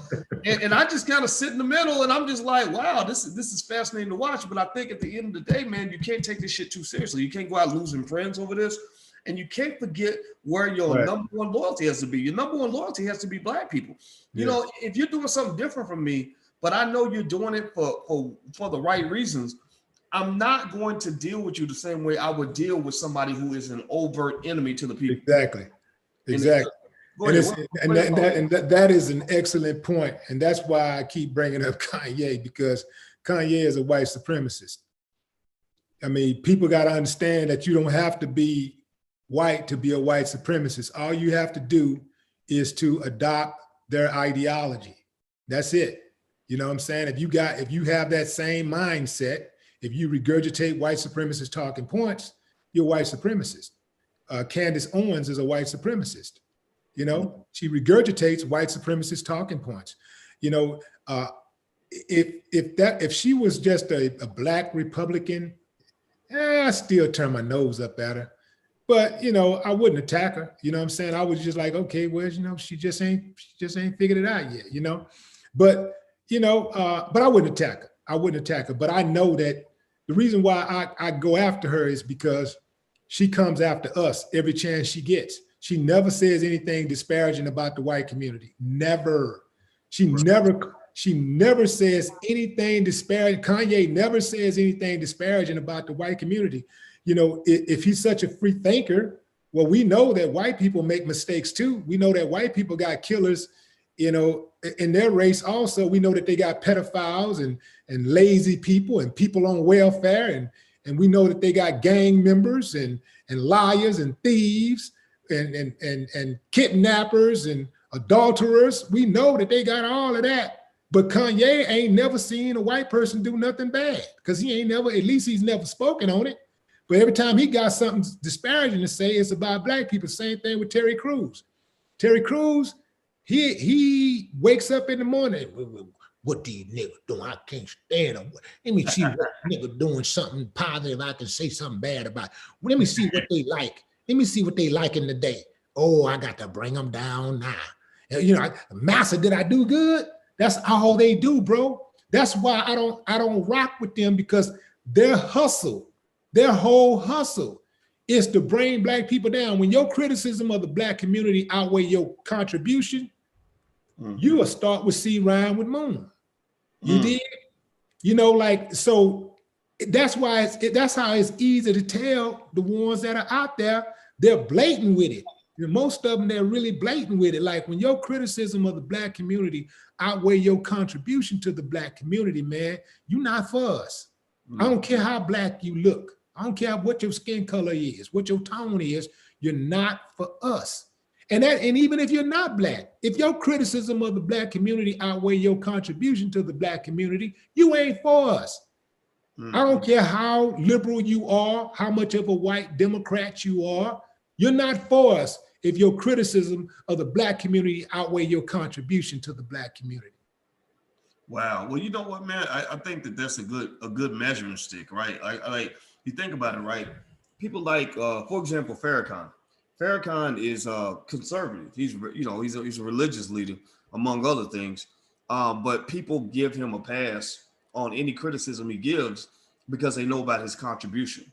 and I just kind of sit in the middle, and I'm just like, wow, this is fascinating to watch. But I think at the end of the day, man, you can't take this shit too seriously. You can't go out losing friends over this. And you can't forget where your number one loyalty has to be. Your number one loyalty has to be black people. You know, if you're doing something different from me, but I know you're doing it for the right reasons, I'm not going to deal with you the same way I would deal with somebody who is an overt enemy to the people. Exactly. And that is an excellent point. And that's why I keep bringing up Kanye, because Kanye is a white supremacist. I mean, people got to understand that you don't have to be white to be a white supremacist. All you have to do is to adopt their ideology. That's it. You know what I'm saying? If you have that same mindset, if you regurgitate white supremacist talking points, you're white supremacist. Candace Owens is a white supremacist. You know, she regurgitates white supremacist talking points. You know, if she was just a black Republican, I still turn my nose up at her. But you know, I wouldn't attack her. You know what I'm saying? I was just like, okay, well, you know, she just ain't figured it out yet. You know, but you know, but I wouldn't attack her. I wouldn't attack her. But I know that the reason why I go after her is because she comes after us every chance she gets. She never says anything disparaging about the white community. Never. She never says anything disparaging. Kanye never says anything disparaging about the white community. You know, if he's such a free thinker, well, we know that white people make mistakes too. We know that white people got killers, you know, in their race also. We know that they got pedophiles and lazy people and people on welfare. And we know that they got gang members and liars and thieves and kidnappers and adulterers. We know that they got all of that. But Kanye ain't never seen a white person do nothing bad because he ain't never, at least he's never spoken on it. But every time he got something disparaging to say, it's about black people. Same thing with Terry Crews. Terry Crews, he wakes up in the morning. What these niggas doing? I can't stand them. Let me see what nigga doing something positive I can say something bad about. Let me see what they like. Let me see what they like in the day. Oh, I got to bring them down now. You know, Massa, did I do good? That's all they do, bro. That's why I don't rock with them, because their hustle, their whole hustle is to bring black people down. When your criticism of the black community outweigh your contribution, you will start with C rhyme with Moon. You did, you know, like, so that's why that's how it's easy to tell the ones that are out there, they're blatant with it. And most of them, they're really blatant with it. Like when your criticism of the black community outweigh your contribution to the black community, man, you're not for us. I don't care how black you look. I don't care what your skin color is, what your tone is, you're not for us. And even if you're not black, if your criticism of the black community outweigh your contribution to the black community, you ain't for us. I don't care how liberal you are, how much of a white Democrat you are, you're not for us if your criticism of the black community outweigh your contribution to the black community. Wow. Well, you know what, man? I think that that's a good measuring stick, right? Like you think about it, right? People like, for example, Farrakhan. Farrakhan is conservative. He's a religious leader, among other things. But people give him a pass on any criticism he gives because they know about his contribution,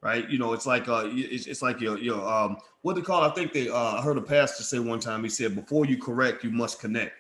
right? You know, it's like your what they call. I think I heard a pastor say one time. He said, "Before you correct, you must connect."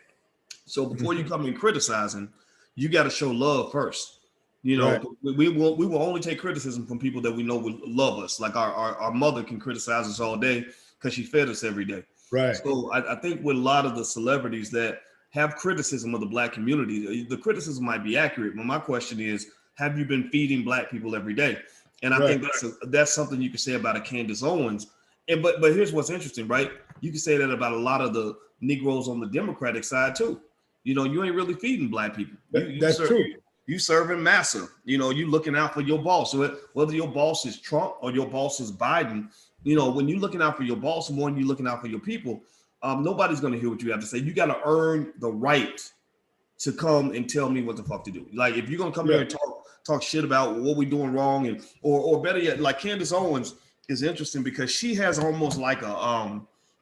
So before you come in criticizing, you got to show love first. You know, right. we will only take criticism from people that we know will love us. Like our mother can criticize us all day because she fed us every day. Right. So I think with a lot of the celebrities that have criticism of the black community, the criticism might be accurate. But my question is, have you been feeding black people every day? And I think that's something you can say about a Candace Owens. And but here's what's interesting, right? You can say that about a lot of the Negroes on the Democratic side too. You know, you ain't really feeding black people. That's true. You serving massa, you know, you looking out for your boss. So whether your boss is Trump or your boss is Biden, you know, when you're looking out for your boss more than you're looking out for your people, nobody's going to hear what you have to say. You got to earn the right to come and tell me what the fuck to do. Like if you're going to come here and talk shit about what we're doing wrong, and or better yet, like Candace Owens is interesting because she has almost like a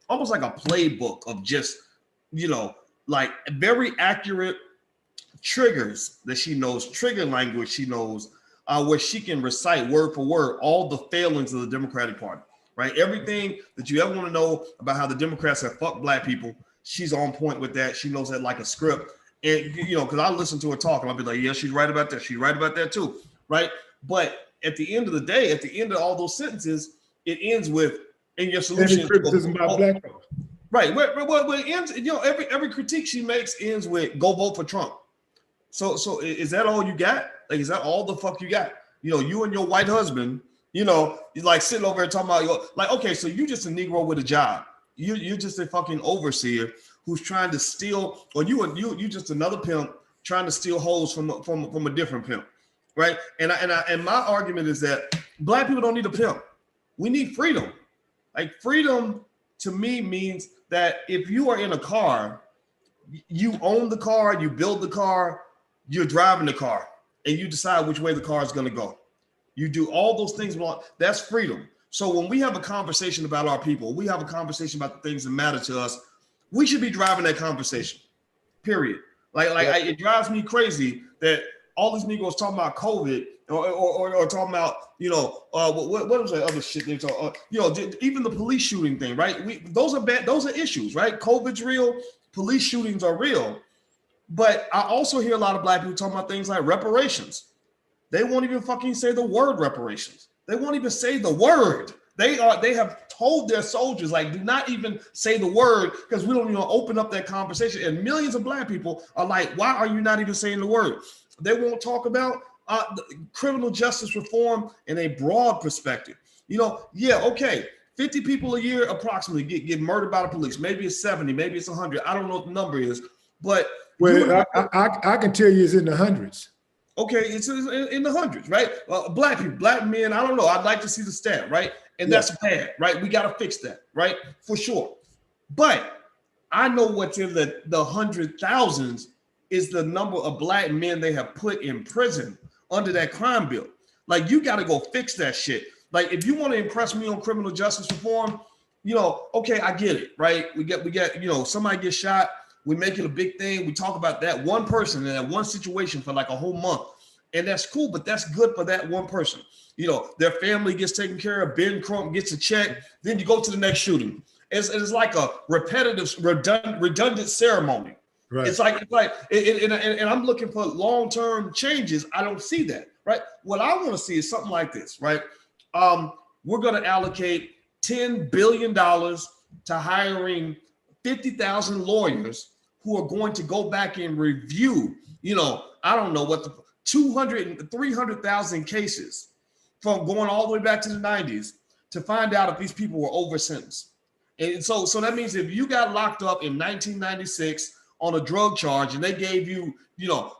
playbook of just, you know, like very accurate triggers that she knows, trigger language she knows, where she can recite word for word all the failings of the Democratic Party, right? Everything that you ever want to know about how the Democrats have fucked black people, she's on point with that. She knows that like a script. And, you know, because I listen to her talk and I'll be like, yeah, she's right about that. She's right about that too, right? But at the end of the day, at the end of all those sentences, it ends with, in your solution, criticism about black folks. Right. Well, it ends, you know, every critique she makes ends with go vote for Trump. So is that all you got? Like, is that all the fuck you got? You know, you and your white husband, you know, you're like sitting over here talking about like, okay, so you just a Negro with a job. You're just a fucking overseer who's trying to steal, or you just another pimp trying to steal hoes from a different pimp, right? And my argument is that black people don't need a pimp. We need freedom. Like freedom to me means that if you are in a car, you own the car, you build the car, you're driving the car, and you decide which way the car is going to go. You do all those things. That's freedom. So when we have a conversation about our people, we have a conversation about the things that matter to us, we should be driving that conversation, period. It drives me crazy that all these Negroes talking about COVID or talking about, what was that other shit they talk, even the police shooting thing, right? Those are bad. Those are issues, right? COVID's real. Police shootings are real. But I also hear a lot of black people talking about things like reparations. They won't even fucking say the word reparations. They won't even say the word. They have told their soldiers, like, do not even say the word because we don't even open up that conversation. And millions of black people are like, why are you not even saying the word? They won't talk about criminal justice reform in a broad perspective. 50 people a year approximately get murdered by the police. Maybe it's 70, maybe it's 100. I don't know what the number is, but I can tell you it's in the hundreds. Okay, it's in the hundreds, right? Black people, black men, I don't know. I'd like to see the stat, right? And that's bad, right? We got to fix that, right? For sure. But I know what's in the hundred thousands is the number of black men they have put in prison under that crime bill. Like, you got to go fix that shit. Like, if you want to impress me on criminal justice reform, okay, I get it, right? We get, somebody gets shot. We make it a big thing. We talk about that one person in that one situation for like a whole month. And that's cool, but that's good for that one person. Their family gets taken care of. Ben Crump gets a check. Then you go to the next shooting. It's like a repetitive, redundant ceremony. Right. It's like, and I'm looking for long-term changes. I don't see that, right? What I want to see is something like this, right? We're going to allocate $10 billion to hiring 50,000 lawyers who are going to go back and review, I don't know what the 300,000 cases from going all the way back to the 90s to find out if these people were over sentenced. And so that means if you got locked up in 1996 on a drug charge and they gave you,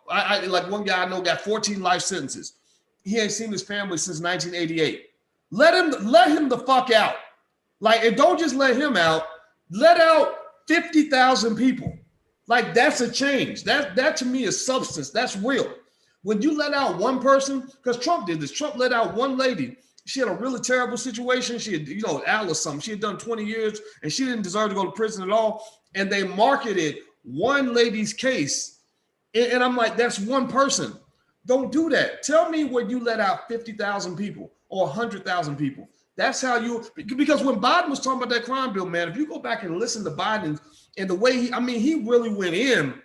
I like one guy I know got 14 life sentences. He ain't seen his family since 1988. Let him the fuck out. Like, and don't just let him out. Let out 50,000 people. Like, that's a change. That to me is substance. That's real. When you let out one person, because Trump did this. Trump let out one lady. She had a really terrible situation. She had, Al or something. She had done 20 years and she didn't deserve to go to prison at all. And they marketed one lady's case. And I'm like, that's one person. Don't do that. Tell me when you let out 50,000 people or 100,000 people. That's how because when Biden was talking about that crime bill, man, if you go back and listen to Biden and the way he really went in,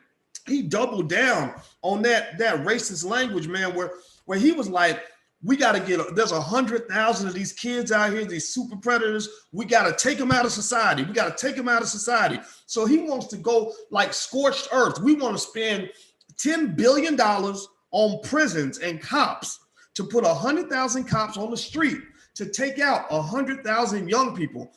he doubled down on that racist language, man, where he was like, we got to there's 100,000 of these kids out here, these super predators. We got to take them out of society. We got to take them out of society. So he wants to go like scorched earth. We want to spend $10 billion on prisons and cops to put 100,000 cops on the street to take out 100,000 young people.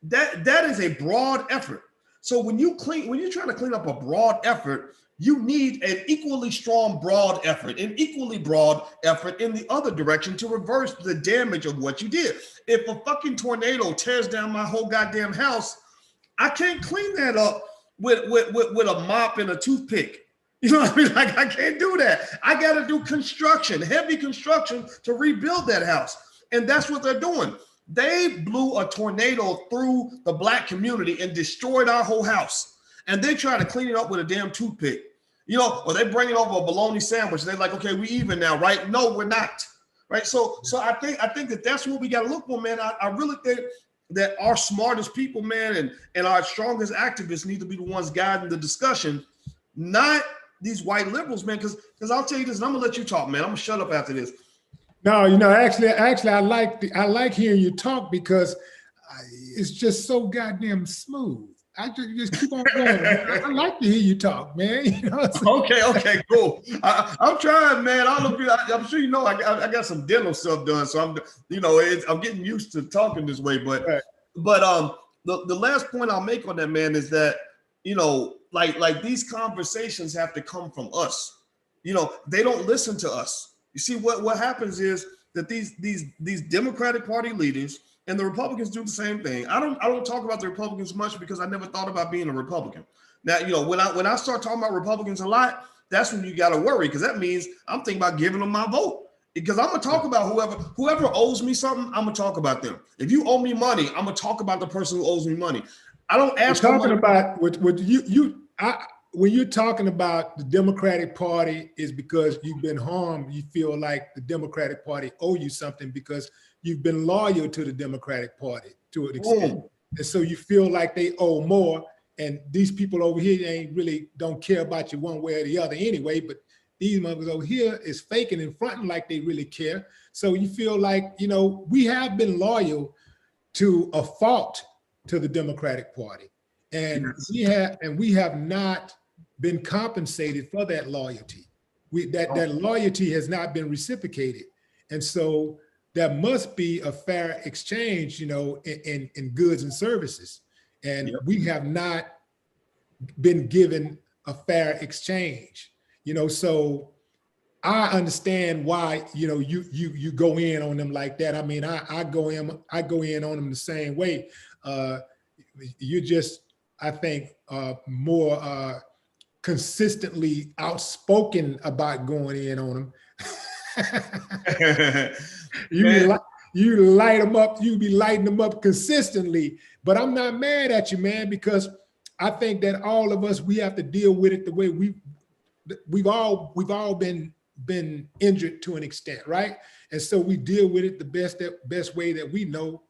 That is a broad effort. So when you're trying to clean up a broad effort, you need an equally strong broad effort, an equally broad effort in the other direction to reverse the damage of what you did. If a fucking tornado tears down my whole goddamn house, I can't clean that up with a mop and a toothpick. You know what I mean? Like, I can't do that. I got to do construction, heavy construction to rebuild that house. And that's what they're doing. They blew a tornado through the black community and destroyed our whole house. And they try to clean it up with a damn toothpick. Or they bring it over a bologna sandwich. They're like, okay, we even now, right? No, we're not. Right. So I think that's what we got to look for, man. I really think that our smartest people, man, and our strongest activists need to be the ones guiding the discussion, not these white liberals, man. Because I'll tell you this, and I'm gonna let you talk, man. I'm gonna shut up after this. No, actually, I like hearing you talk because it's just so goddamn smooth. I just keep on going. I like to hear you talk, man. Okay, cool. I'm trying, man. I don't know if I'm sure I got some dental stuff done, so I'm getting used to talking this way. But right. The last point I'll make on that, man, is that like these conversations have to come from us. You know, they don't listen to us. You see, what happens is that these Democratic Party leaders and the Republicans do the same thing. I don't talk about the Republicans much because I never thought about being a Republican. Now, you know, when I start talking about Republicans a lot, that's when you got to worry, because that means I'm thinking about giving them my vote. Because I'm gonna talk about whoever owes me something. I'm gonna talk about them. If you owe me money, I'm gonna talk about the person who owes me money. I don't ask We're for talking money. about when you're talking about the Democratic Party is because you've been harmed. You feel like the Democratic Party owe you something because you've been loyal to the Democratic Party to an extent. And so you feel like they owe more. And these people over here ain't really don't care about you one way or the other anyway, but these motherfuckers over here is faking and fronting like they really care. So you feel like, you know, we have been loyal to a fault to the Democratic Party. And we have not been compensated for that loyalty. That loyalty has not been reciprocated. And so there must be a fair exchange, you know, in goods and services. And we have not been given a fair exchange, you know. So I understand why, you know, you go in on them like that. I mean, I go in on them the same way. You're just, I think, more consistently outspoken about going in on them. You light them up. You be lighting them up consistently. But I'm not mad at you, man, because I think that all of us, we have to deal with it the way we've all been injured to an extent, right? And so we deal with it the best way that we know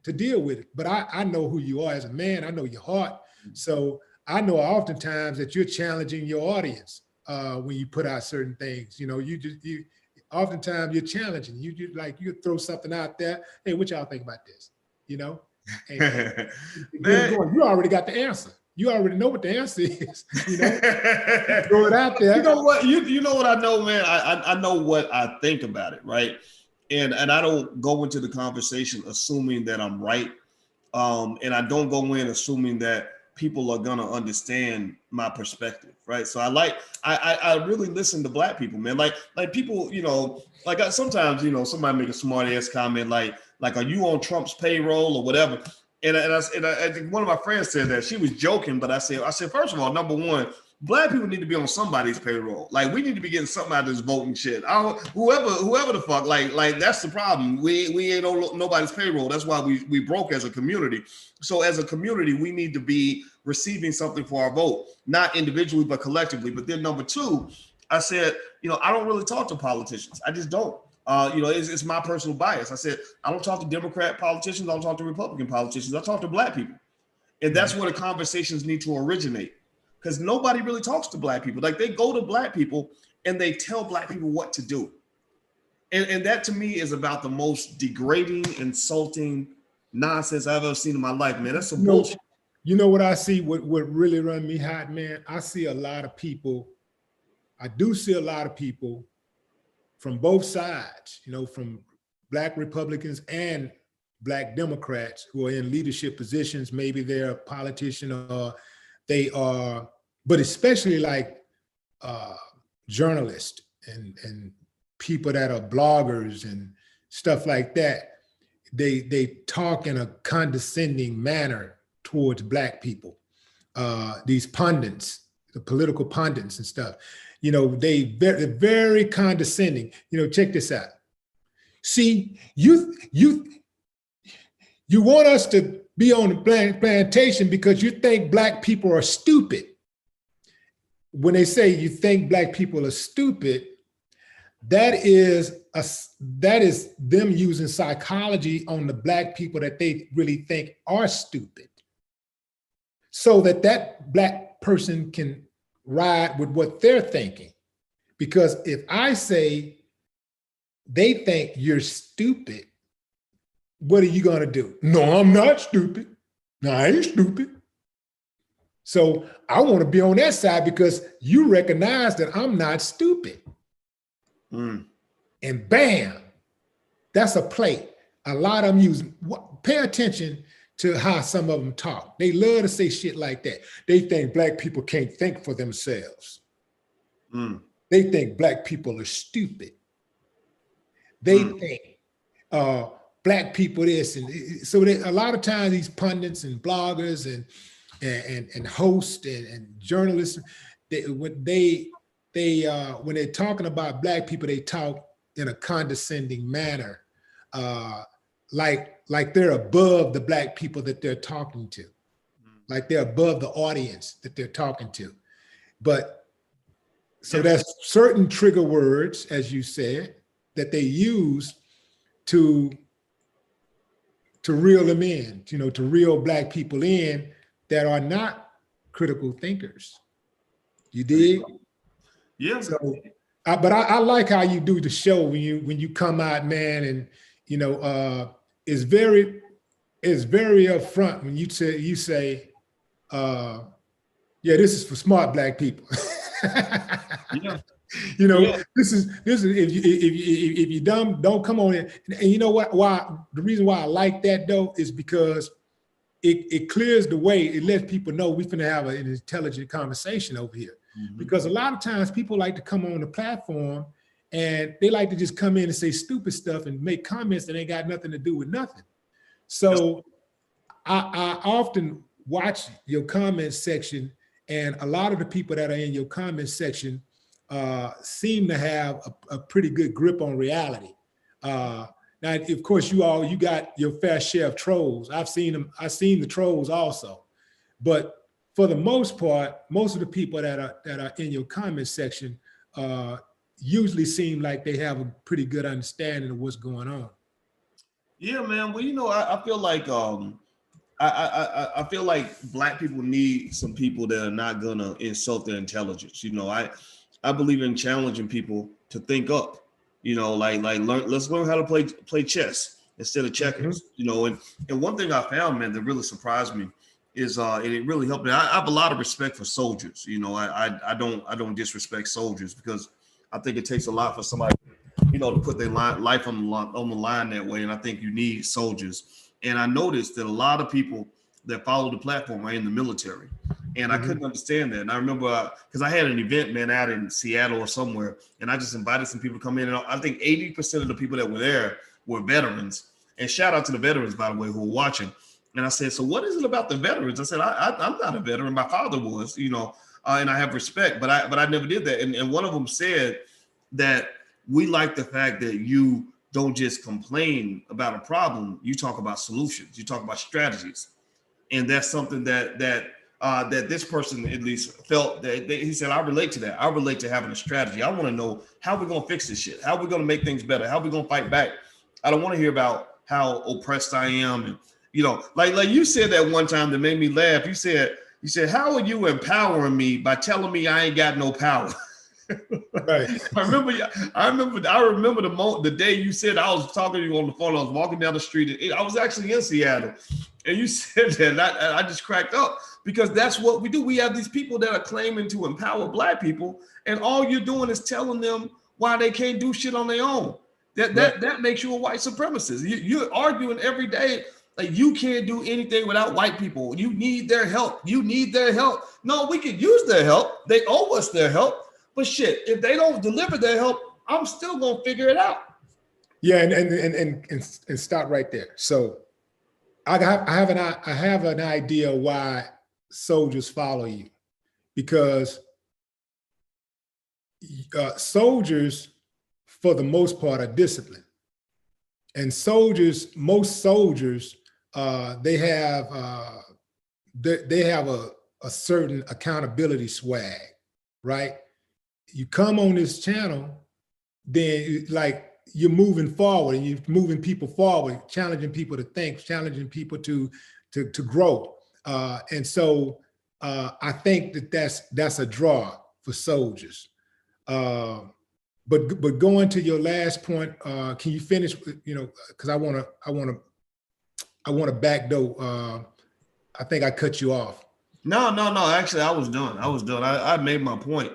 to deal with it. But I know who you are as a man. I know your heart. So I know oftentimes that you're challenging your audience when you put out certain things. You know, oftentimes you're challenging. You throw something out there. Hey, what y'all think about this? You know, and you already got the answer. You already know what the answer is. You know, throw it out there. You know what? You know what I know, man. I know what I think about it, right? And I don't go into the conversation assuming that I'm right, and I don't go in assuming that people are gonna understand my perspective, right? So I really listen to Black people, man. Like people, you know, like sometimes, you know, somebody make a smart ass comment like are you on Trump's payroll or whatever? And I think one of my friends said that. She was joking, but I said first of all, number one, Black people need to be on somebody's payroll. Like we need to be getting something out of this voting shit. Whoever the fuck, like that's the problem. We ain't on nobody's payroll. That's why we broke as a community. So as a community, we need to be receiving something for our vote, not individually but collectively. But then number two, I said, you know, I don't really talk to politicians. I just don't. You know, it's my personal bias. I said, I don't talk to Democrat politicians. I don't talk to Republican politicians. I talk to Black people. And that's where the conversations need to originate, because nobody really talks to Black people. Like they go to Black people and they tell Black people what to do. And that to me is about the most degrading, insulting nonsense I've ever seen in my life, man. That's some bullshit. You know what I see? What really run me hot, man? I see a lot of people. I do see a lot of people from both sides, you know, from Black Republicans and Black Democrats who are in leadership positions. Maybe they're a politician or they are, but especially like journalists and people that are bloggers and stuff like that. They talk in a condescending manner towards Black people. These pundits, the political pundits and stuff. You know, they're very condescending. You know, check this out. See, you want us to be on the plantation because you think Black people are stupid. When they say you think Black people are stupid, that is them using psychology on the Black people that they really think are stupid, so that Black person can ride with what they're thinking. Because if I say they think you're stupid, what are you gonna do? No, I'm not stupid. No, I ain't stupid. So I want to be on that side because you recognize that I'm not stupid. And bam, that's a play. A lot of them use, pay attention to how some of them talk. They love to say shit like that. They think Black people can't think for themselves. they think black people are stupid. They think black people this, and so a lot of times these pundits and bloggers and hosts and journalists, when they're talking about black people, they talk in a condescending manner, like they're above the black people that they're talking to, like they're above the audience that they're talking to. But so there's certain trigger words, as you said, that they use to reel them in, to reel black people in that are not critical thinkers. You dig? Yeah. So, but I like how you do the show when you come out, man, and it's very upfront when you say, yeah, this is for smart black people. Yeah. This is if you dumb, don't come on in. And you know what? Why the reason why I like that though is because it clears the way. It lets people know we're gonna have an intelligent conversation over here. Mm-hmm. Because a lot of times people like to come on the platform and they like to just come in and say stupid stuff and make comments that ain't got nothing to do with nothing. So I often watch your comment section, and a lot of the people that are in your comment section seem to have a pretty good grip on reality. Now, of course, you got your fair share of trolls. I've seen them. I've seen the trolls also, but for the most part, most of the people that are in your comment section usually seem like they have a pretty good understanding of what's going on. Yeah, man. Well, I feel like I feel like black people need some people that are not gonna insult their intelligence. I believe in challenging people to think up. Let's learn how to play chess instead of checkers. Mm-hmm. And one thing I found, man, that really surprised me is and it really helped me. I have a lot of respect for soldiers. I don't disrespect soldiers because I think it takes a lot for somebody, to put their life on the line that way. And I think you need soldiers. And I noticed that a lot of people that follow the platform are in the military. And I couldn't understand that. And I remember, because I had an event, man, out in Seattle or somewhere, and I just invited some people to come in. And I think 80% of the people that were there were veterans. And shout out to the veterans, by the way, who were watching. And I said, so what is it about the veterans? I said, I'm not a veteran. My father was, and I have respect, but I never did that. And one of them said that we like the fact that you don't just complain about a problem. You talk about solutions. You talk about strategies. And that's something that this person at least felt that he said, I relate to that. I relate to having a strategy. I want to know how we're going to fix this shit. How we're going to make things better. How we're going to fight back. I don't want to hear about how oppressed I am. And, like you said that one time that made me laugh. You said, how are you empowering me by telling me I ain't got no power? Right. I remember the day you said, I was talking to you on the phone. I was walking down the street. I was actually in Seattle. And you said that, and I just cracked up because that's what we do. We have these people that are claiming to empower black people, and all you're doing is telling them why they can't do shit on their own. That makes you a white supremacist. You're arguing every day like you can't do anything without white people. You need their help. You need their help. No, we could use their help. They owe us their help. But shit, if they don't deliver their help, I'm still gonna figure it out. Yeah, and stop right there. So I have an idea why soldiers follow you, because soldiers, for the most part, are disciplined, and most soldiers, they have a certain accountability swag, right? You come on this channel, then like you're moving forward and you're moving people forward, challenging people to think, challenging people to grow. And so I think that's a draw for soldiers. But going to your last point, can you finish? Because I want to backdoor. I think I cut you off. No. Actually, I was done. I made my point.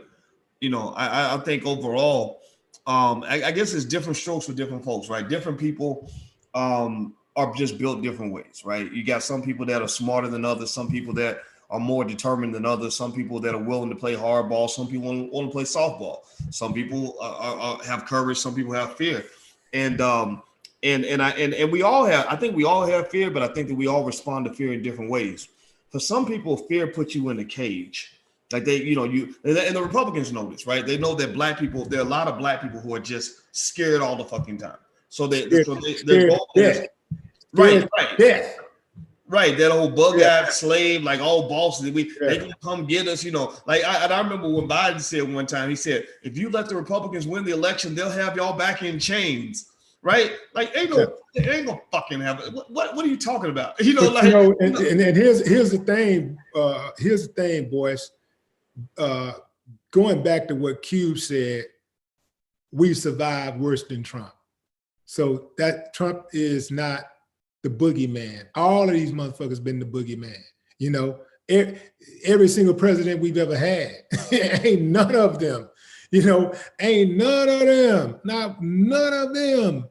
I think overall, I guess it's different strokes for different folks, right? Different people are just built different ways, right? You got some people that are smarter than others, some people that are more determined than others. Some people that are willing to play hardball. Some people want to play softball. Some people have courage. Some people have fear. And we all have. I think we all have fear, but I think that we all respond to fear in different ways. For some people, fear puts you in a cage. Like they, and the Republicans know this, right? They know that black people. There are a lot of black people who are just scared all the fucking time. So their goal is right. Right, that old bug-eyed slave, like all bosses, they can come get us, Like I remember when Biden said one time, he said, if you let the Republicans win the election, they'll have y'all back in chains, right? Like ain't no fucking have it. What are you talking about? And here's the thing, Boyce. Going back to what Cube said, we survived worse than Trump. So that Trump is not the boogeyman. All of these motherfuckers been the boogeyman. Every single president we've ever had, ain't none of them, not none of them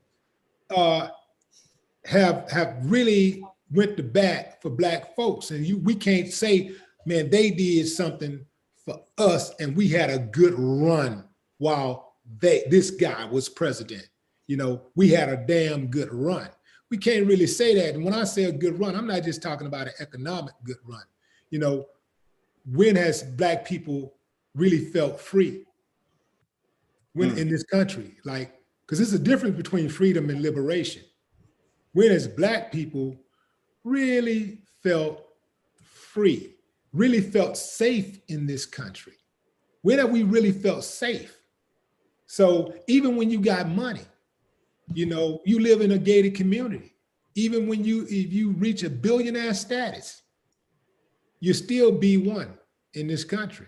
have really went to bat for black folks. And we can't say, man, they did something for us and we had a good run while this guy was president. We had a damn good run. We can't really say that. And when I say a good run, I'm not just talking about an economic good run. When has black people really felt free? When in this country, because there's a difference between freedom and liberation. When has black people really felt free, really felt safe in this country? When have we really felt safe? So even when you got money, you live in a gated community. Even when if you reach a billionaire status, you're still B1 in this country.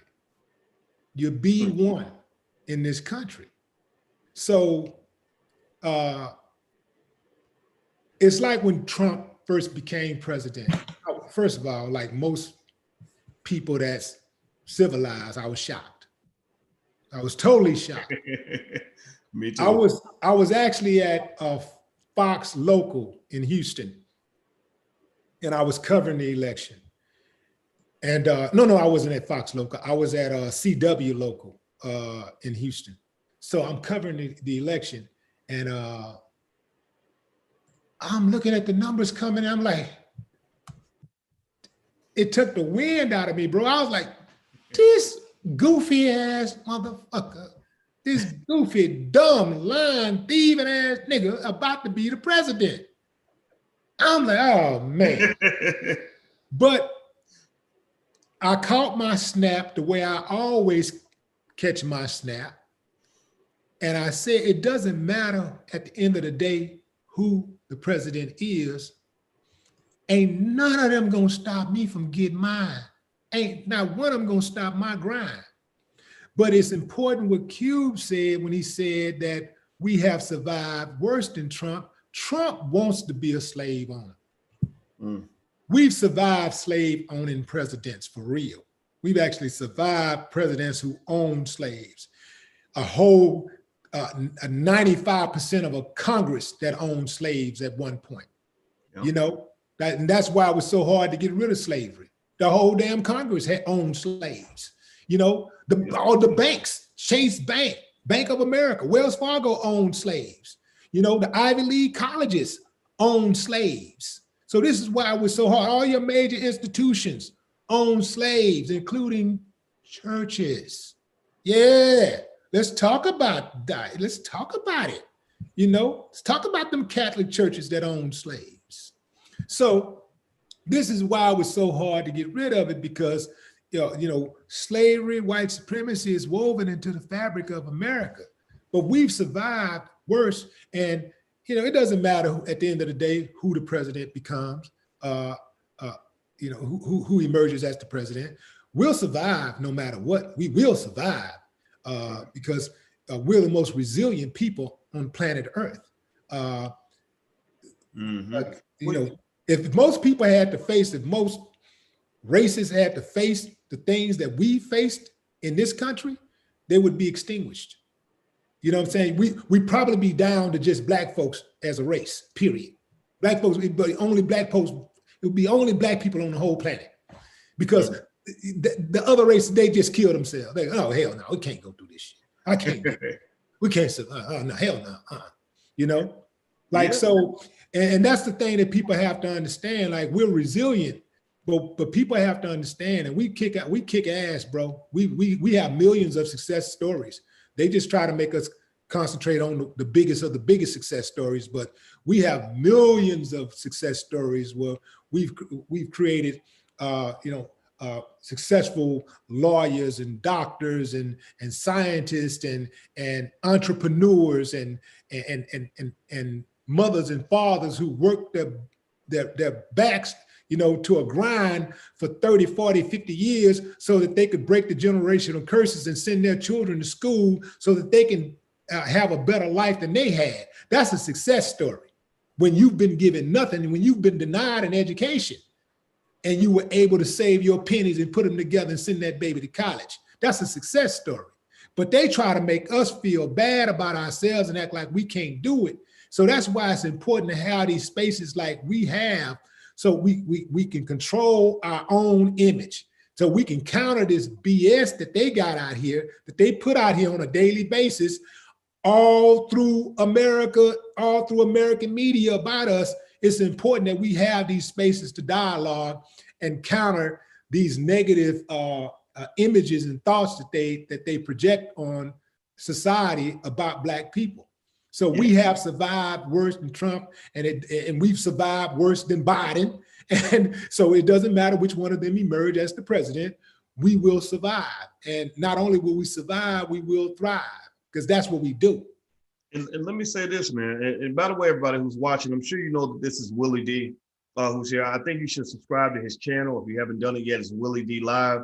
You're B1 in this country. So it's like when Trump first became president. First of all, like most people that's civilized, I was shocked. I was totally shocked. Me too. I was actually at a Fox local in Houston, and I was covering the election. And no, I wasn't at Fox local. I was at CW local in Houston. So I'm covering the election, and I'm looking at the numbers coming. I'm like, it took the wind out of me, bro. I was like, this goofy ass motherfucker. This goofy, dumb, lying, thieving ass nigga about to be the president. I'm like, oh man. But I caught my snap the way I always catch my snap. And I said, it doesn't matter at the end of the day who the president is. Ain't none of them gonna stop me from getting mine. Ain't not one of them gonna stop my grind. But it's important what Cube said when he said that we have survived worse than Trump. Trump wants to be a slave owner. We've survived slave owning presidents for real. We've actually survived presidents who owned slaves. A whole 95% of a Congress that owned slaves at one point. Yep. And that's why it was so hard to get rid of slavery. The whole damn Congress had owned slaves. All the banks, Chase Bank, Bank of America, Wells Fargo owned slaves. The Ivy League colleges owned slaves. So this is why it was so hard. All your major institutions own slaves, including churches. Yeah, let's talk about that. Let's talk about it. Let's talk about them Catholic churches that own slaves. So this is why it was so hard to get rid of it, because slavery, white supremacy is woven into the fabric of America. But we've survived worse. And, it doesn't matter at the end of the day who the president becomes, who emerges as the president. We'll survive no matter what. We will survive because we're the most resilient people on planet Earth. If most people had to face, if most races had to face the things that we faced in this country, they would be extinguished. You know what I'm saying? We'd probably be down to just black folks as a race, period. Black folks, it would be only black people on the whole planet. because the other races, they just kill themselves. They go, oh, hell no, we can't go do this shit. I can't do it. We can't survive. Oh, no, hell no. You know, like, so, and that's the thing that people have to understand. Like, we're resilient, but people have to understand, and we kick ass, bro. We have millions of success stories. They just try to make us concentrate on the biggest of the biggest success stories, but we have millions of success stories where we've created, successful lawyers and doctors and scientists and entrepreneurs and mothers and fathers who work their backs, to a grind for 30, 40, 50 years so that they could break the generational curses and send their children to school so that they can have a better life than they had. That's a success story. When you've been given nothing, and when you've been denied an education, and you were able to save your pennies and put them together and send that baby to college. That's a success story. But they try to make us feel bad about ourselves and act like we can't do it. So that's why it's important to have these spaces like we have, so we can control our own image. So we can counter this BS that they got out here, that they put out here on a daily basis, all through America, all through American media about us. It's important that we have these spaces to dialogue and counter these negative images and thoughts that they project on society about Black people. So we have survived worse than Trump, and we've survived worse than Biden. And so it doesn't matter which one of them emerge as the president, we will survive. And not only will we survive, we will thrive, because that's what we do. And let me say this, man. And by the way, everybody who's watching, I'm sure you know that this is Willie D, who's here. I think you should subscribe to his channel. If you haven't done it yet, it's Willie D Live.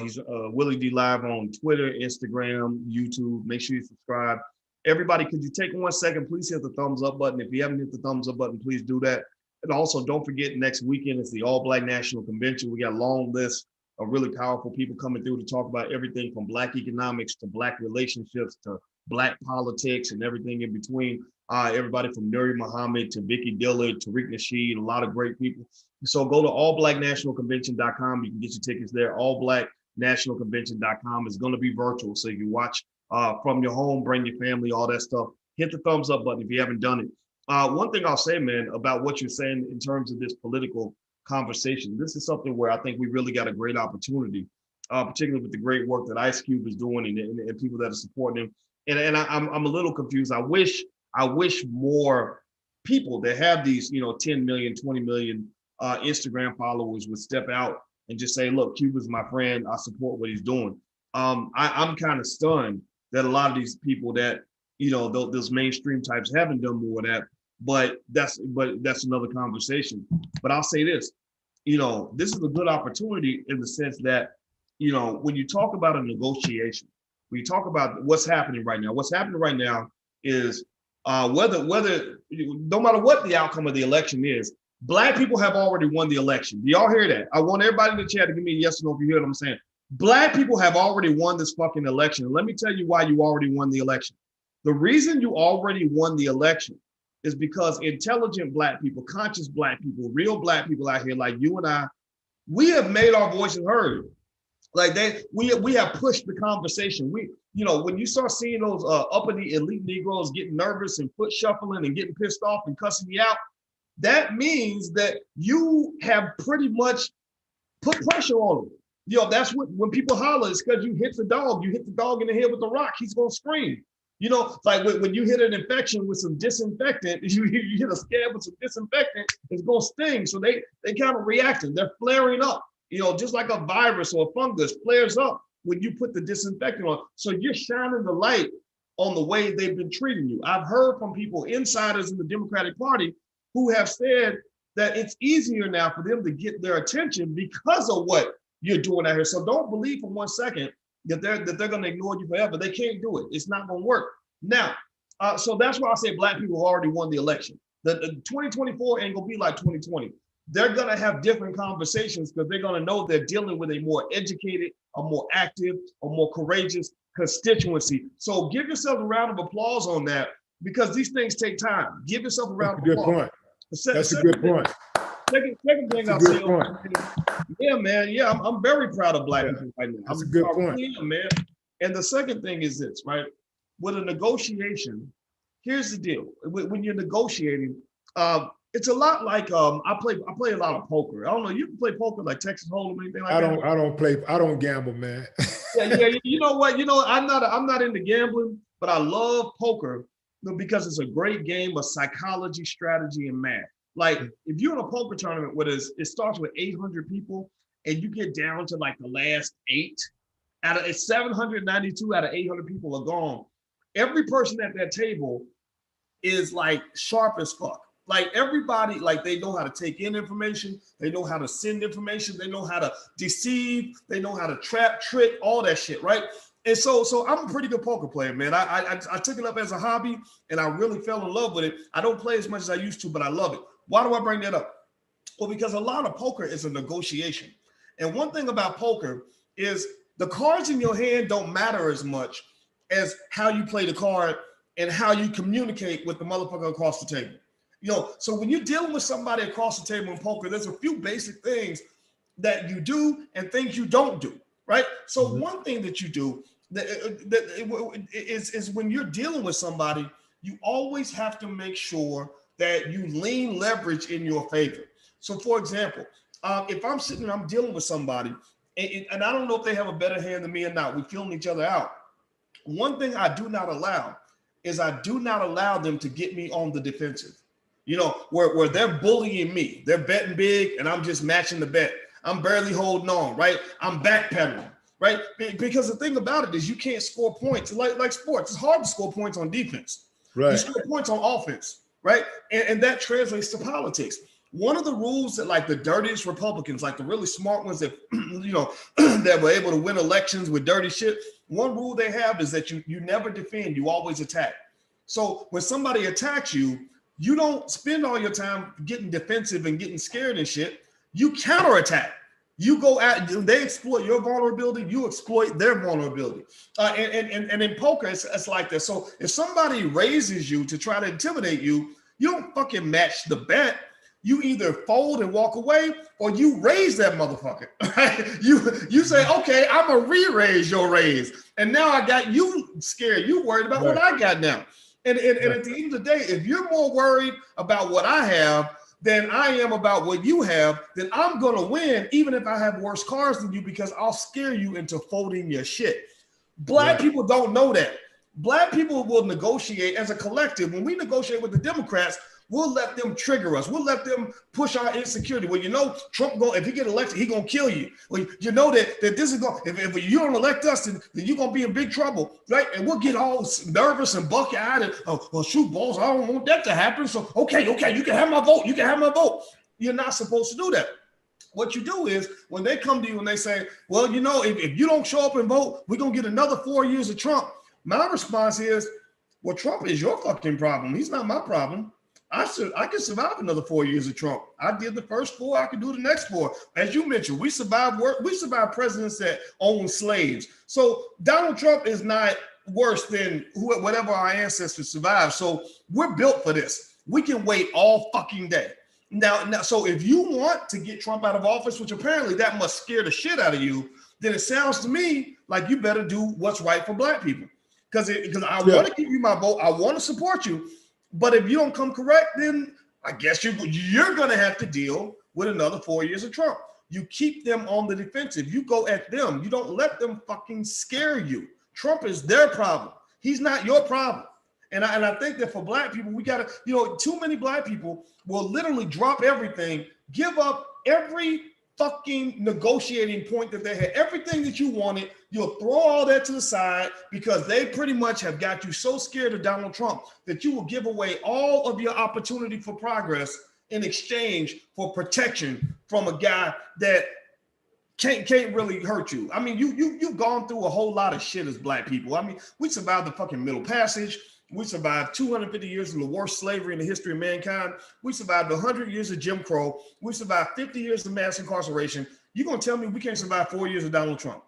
He's Willie D Live on Twitter, Instagram, YouTube. Make sure you subscribe. Everybody, could you take 1 second? Please hit the thumbs up button. If you haven't hit the thumbs up button, please do that. And also, don't forget, next weekend is the All Black National Convention. We got a long list of really powerful people coming through to talk about everything from Black economics to Black relationships to Black politics and everything in between. Everybody from Nuri Muhammad to Vicky Dillard, Tariq Nasheed, a lot of great people. So go to allblacknationalconvention.com. You can get your tickets there. Allblacknationalconvention.com is going to be virtual. So you can watch from your home, bring your family, all that stuff. Hit the thumbs up button if you haven't done it. One thing I'll say, man, about what you're saying in terms of this political conversation, this is something where I think we really got a great opportunity, particularly with the great work that Ice Cube is doing and people that are supporting him. And I'm a little confused. I wish more people that have these, 10 million, 20 million Instagram followers would step out and just say, look, Cuba's my friend. I support what he's doing. I'm kind of stunned that a lot of these people that, those mainstream types haven't done more of that, but that's another conversation. But I'll say this, this is a good opportunity in the sense that, when you talk about a negotiation, when you talk about what's happening right now is whether no matter what the outcome of the election is, Black people have already won the election. Do y'all hear that? I want everybody in the chat to give me a yes or no if you hear what I'm saying. Black people have already won this fucking election. And let me tell you why you already won the election. The reason you already won the election is because intelligent Black people, conscious Black people, real Black people out here like you and I, we have made our voices heard. Like we have pushed the conversation. When you start seeing those uppity elite Negroes getting nervous and foot shuffling and getting pissed off and cussing me out, that means that you have pretty much put pressure on them. That's when people holler, it's because you hit the dog in the head with a rock, he's gonna scream. Like when you hit an infection with some disinfectant, you hit a scab with some disinfectant, it's gonna sting. So they kind of reacting, they're flaring up. Just like a virus or a fungus flares up when you put the disinfectant on. So you're shining the light on the way they've been treating you. I've heard from people, insiders in the Democratic Party, who have said that it's easier now for them to get their attention because of what you're doing out here. So don't believe for 1 second that they're going to ignore you forever. They can't do it. It's not going to work. Now, so that's why I say Black people already won the election. The 2024 ain't going to be like 2020. They're going to have different conversations because they're going to know they're dealing with a more educated, a more active, a more courageous constituency. So give yourself a round of applause on that, because these things take time. Give yourself a round of applause. That's a good point. second thing That's a I'll good say, point. yeah, man, yeah, I'm very proud of black Yeah, people right now. that's a good I point. really am, man. And the second thing is this, right? With a negotiation, here's the deal. When you're negotiating, it's a lot like I play a lot of poker. I don't know, you can play poker like Texas Hold'em, anything like that? I don't gamble, man. Yeah. You know what? I'm not into gambling, but I love poker because it's a great game of psychology, strategy, and math. Like if you're in a poker tournament where it starts with 800 people and you get down to like the last eight, out of 792 out of 800 people are gone. Every person at that table is like sharp as fuck. Like everybody, like they know how to take in information, they know how to send information, they know how to deceive, they know how to trap, trick, all that shit, right? And so I'm a pretty good poker player, man. I took it up as a hobby and I really fell in love with it. I don't play as much as I used to, but I love it. Why do I bring that up? Well, because a lot of poker is a negotiation. And one thing about poker is the cards in your hand don't matter as much as how you play the card and how you communicate with the motherfucker across the table. You know, so when you're dealing with somebody across the table in poker, there's a few basic things that you do and things you don't do, right? So one thing that you do is when you're dealing with somebody, you always have to make sure that you lean leverage in your favor. So for example, if I'm sitting and I'm dealing with somebody, and I don't know if they have a better hand than me or not, we're feeling each other out. One thing I do not allow is I do not allow them to get me on the defensive. You know, where they're bullying me, they're betting big, and I'm just matching the bet. I'm barely holding on, right? I'm backpedaling, right? Because the thing about it is you can't score points. Like sports, it's hard to score points on defense. Right. You score points on offense, right? And that translates to politics. One of the rules that like the dirtiest Republicans, like the really smart ones that, you know, that were able to win elections with dirty shit, one rule they have is that you never defend, you always attack. So when somebody attacks you, you don't spend all your time getting defensive and getting scared and shit. You counterattack. You go at, they exploit your vulnerability, you exploit their vulnerability. And in poker, it's like that. So if somebody raises you to try to intimidate you, you don't fucking match the bet. You either fold and walk away, or you raise that motherfucker. You say, okay, I'm gonna re-raise your raise, and now I got you scared. You worried about what I got now. And at the end of the day, if you're more worried about what I have than I am about what you have, then I'm gonna win, even if I have worse cards than you, because I'll scare you into folding your shit. Black people don't know that. Black people will negotiate as a collective. When we negotiate with the Democrats, we'll let them trigger us. We'll let them push our insecurity. Well, you know, Trump if he get elected, he gonna kill you. Well, you know that this is going. If you don't elect us, then you're gonna be in big trouble, right? And we'll get all nervous and bucky-eyed. And, oh, well, shoot, boss, I don't want that to happen. So okay, you can have my vote. You can have my vote. You're not supposed to do that. What you do is when they come to you and they say, well, you know, if you don't show up and vote, we're gonna get another 4 years of Trump. My response is, well, Trump is your fucking problem. He's not my problem. I can survive another 4 years of Trump. I did the first 4. I can do the next 4. As you mentioned, we survived presidents that owned slaves. So Donald Trump is not worse than whatever our ancestors survived. So we're built for this. We can wait all fucking day. Now, so if you want to get Trump out of office, which apparently that must scare the shit out of you, then it sounds to me like you better do what's right for black people. Because I want to give you my vote. I want to support you. But if you don't come correct, then I guess you're going to have to deal with another 4 years of Trump. You keep them on the defensive. You go at them. You don't let them fucking scare you. Trump is their problem. He's not your problem. And I think that for black people, we got to, you know, too many black people will literally drop everything, give up every fucking negotiating point that they had, everything that you wanted. You'll throw all that to the side because they pretty much have got you so scared of Donald Trump that you will give away all of your opportunity for progress in exchange for protection from a guy that can't really hurt you. I mean, you've gone through a whole lot of shit as black people. I mean, we survived the fucking Middle Passage. We survived 250 years of the worst slavery in the history of mankind. We survived 100 years of Jim Crow. We survived 50 years of mass incarceration. You're going to tell me we can't survive 4 years of Donald Trump?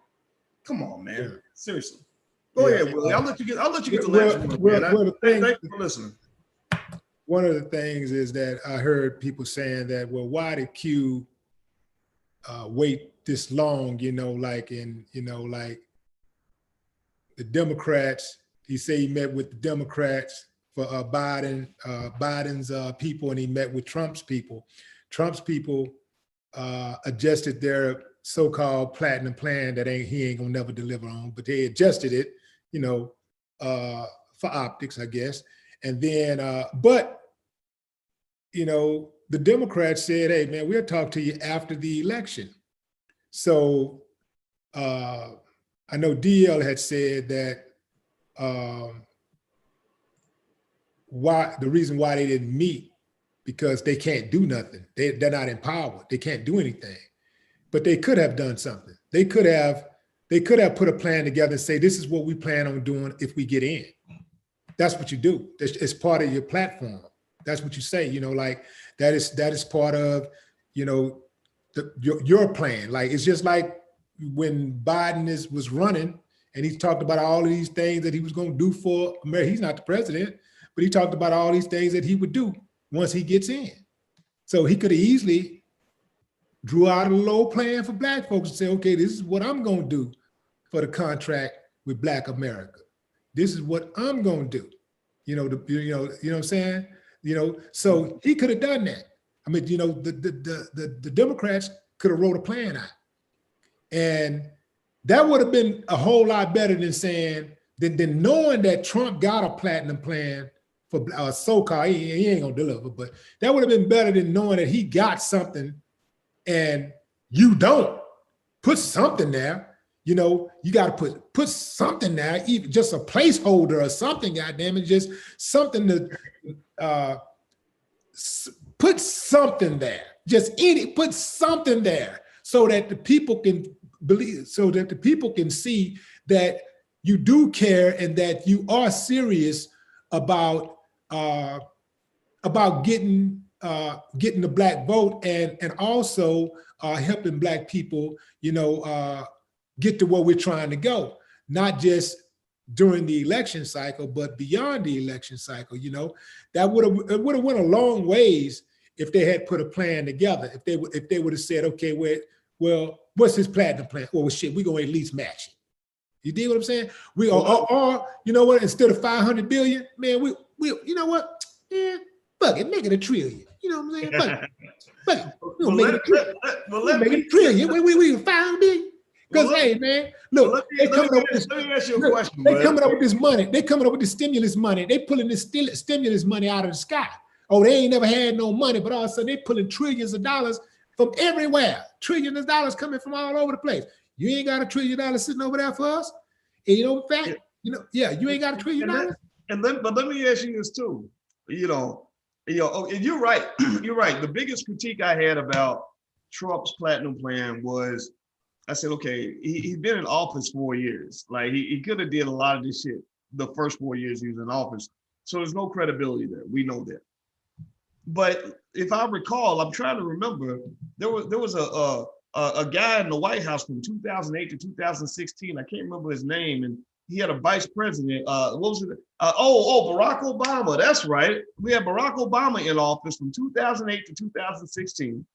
Come on, man. Yeah. Seriously. Go ahead, Willie. I'll let you get the last one, man. Thank you for listening. one of the things is that I heard people saying that, well, why did Q wait this long? Like the Democrats. He said he met with the Democrats for Biden's people, and he met with Trump's people. Trump's people adjusted their so-called platinum plan that he ain't gonna never deliver on, but they adjusted it, for optics, I guess. And then, the Democrats said, hey, man, we'll talk to you after the election. So I know DL had said that the reason why they didn't meet, because they can't do nothing. They're not empowered. They can't do anything. But they could have done something. They could have put a plan together and say, this is what we plan on doing if we get in. That's what you do. It's part of your platform. That's what you say, like that is part of, your plan. Like, it's just like when Biden was running and he talked about all of these things that he was going to do for America. He's not the president, but he talked about all these things that he would do once he gets in. So he could have easily drew out a little plan for Black folks and say, okay, this is what I'm going to do for the contract with Black America. This is what I'm going to do. You know what I'm saying? So he could have done that. I mean, the Democrats could have wrote a plan out. And that would have been a whole lot better than knowing that Trump got a platinum plan for so-called, he ain't gonna deliver, but that would have been better than knowing that he got something and you don't. Put something there, you got to put something there, even just a placeholder or something, goddamn it, just something to put something there, put something there so that the people can believe, so that the people can see that you do care and that you are serious about getting the Black vote and also helping Black people, get to where we're trying to go, not just during the election cycle, but beyond the election cycle. That would have went a long ways if they had put a plan together. If they would have said, okay, well, what's his platinum plan? Well, shit, we're gonna at least match it. You dig what I'm saying? Or you know what? Instead of 500 billion, man, we you know what? Yeah, fuck it, make it $1 trillion. You know what I'm saying? Fuck it. We'll make it $1 trillion. Make it $1 trillion. We 5 billion. Because hey, man, look, let me ask you a question. They coming up with this money. They coming up with the stimulus money. They pulling this stimulus money out of the sky. Oh, they ain't never had no money, but all of a sudden they pulling trillions of dollars from everywhere. Trillions of dollars coming from all over the place. You ain't got $1 trillion sitting over there for us. And you ain't got $1 trillion. But let me ask you this too. And you're right. You're right. The biggest critique I had about Trump's platinum plan was, I said, okay, he's been in office 4 years. Like he could have did a lot of this shit the first 4 years he was in office. So there's no credibility there. We know that. But if I recall, I'm trying to remember, there was a guy in the White House from 2008 to 2016. I can't remember his name, and he had a vice president. What was it? Barack Obama. That's right. We had Barack Obama in office from 2008 to 2016,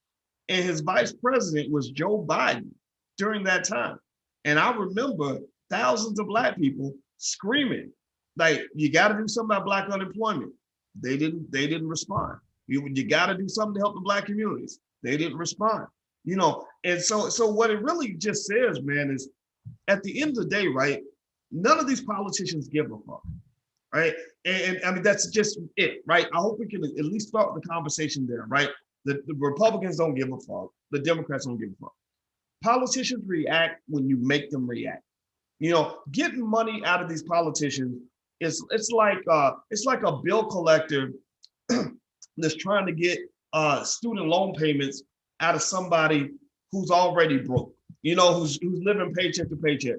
and his vice president was Joe Biden during that time. And I remember thousands of Black people screaming, like, you got to do something about Black unemployment. They didn't respond. You got to do something to help the Black communities. They didn't respond. And so what it really just says, man, is at the end of the day, right? None of these politicians give a fuck, right? And I mean, that's just it, right? I hope we can at least start the conversation there, right? The Republicans don't give a fuck. The Democrats don't give a fuck. Politicians react when you make them react. Getting money out of these politicians it's like a bill collector that's trying to get student loan payments out of somebody who's already broke, who's living paycheck to paycheck.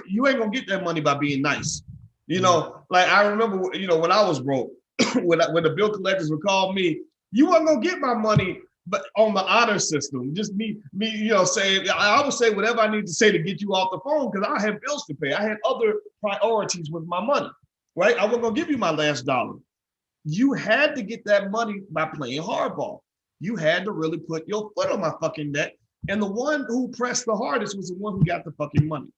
You ain't gonna get that money by being nice. Like I remember, when I was broke, when the bill collectors would call me, you weren't gonna get my money, but on the honor system, just me, saying, I would say whatever I need to say to get you off the phone because I had bills to pay. I had other priorities with my money, right? I wasn't gonna give you my last dollar. You had to get that money by playing hardball. You had to really put your foot on my fucking neck. And the one who pressed the hardest was the one who got the fucking money.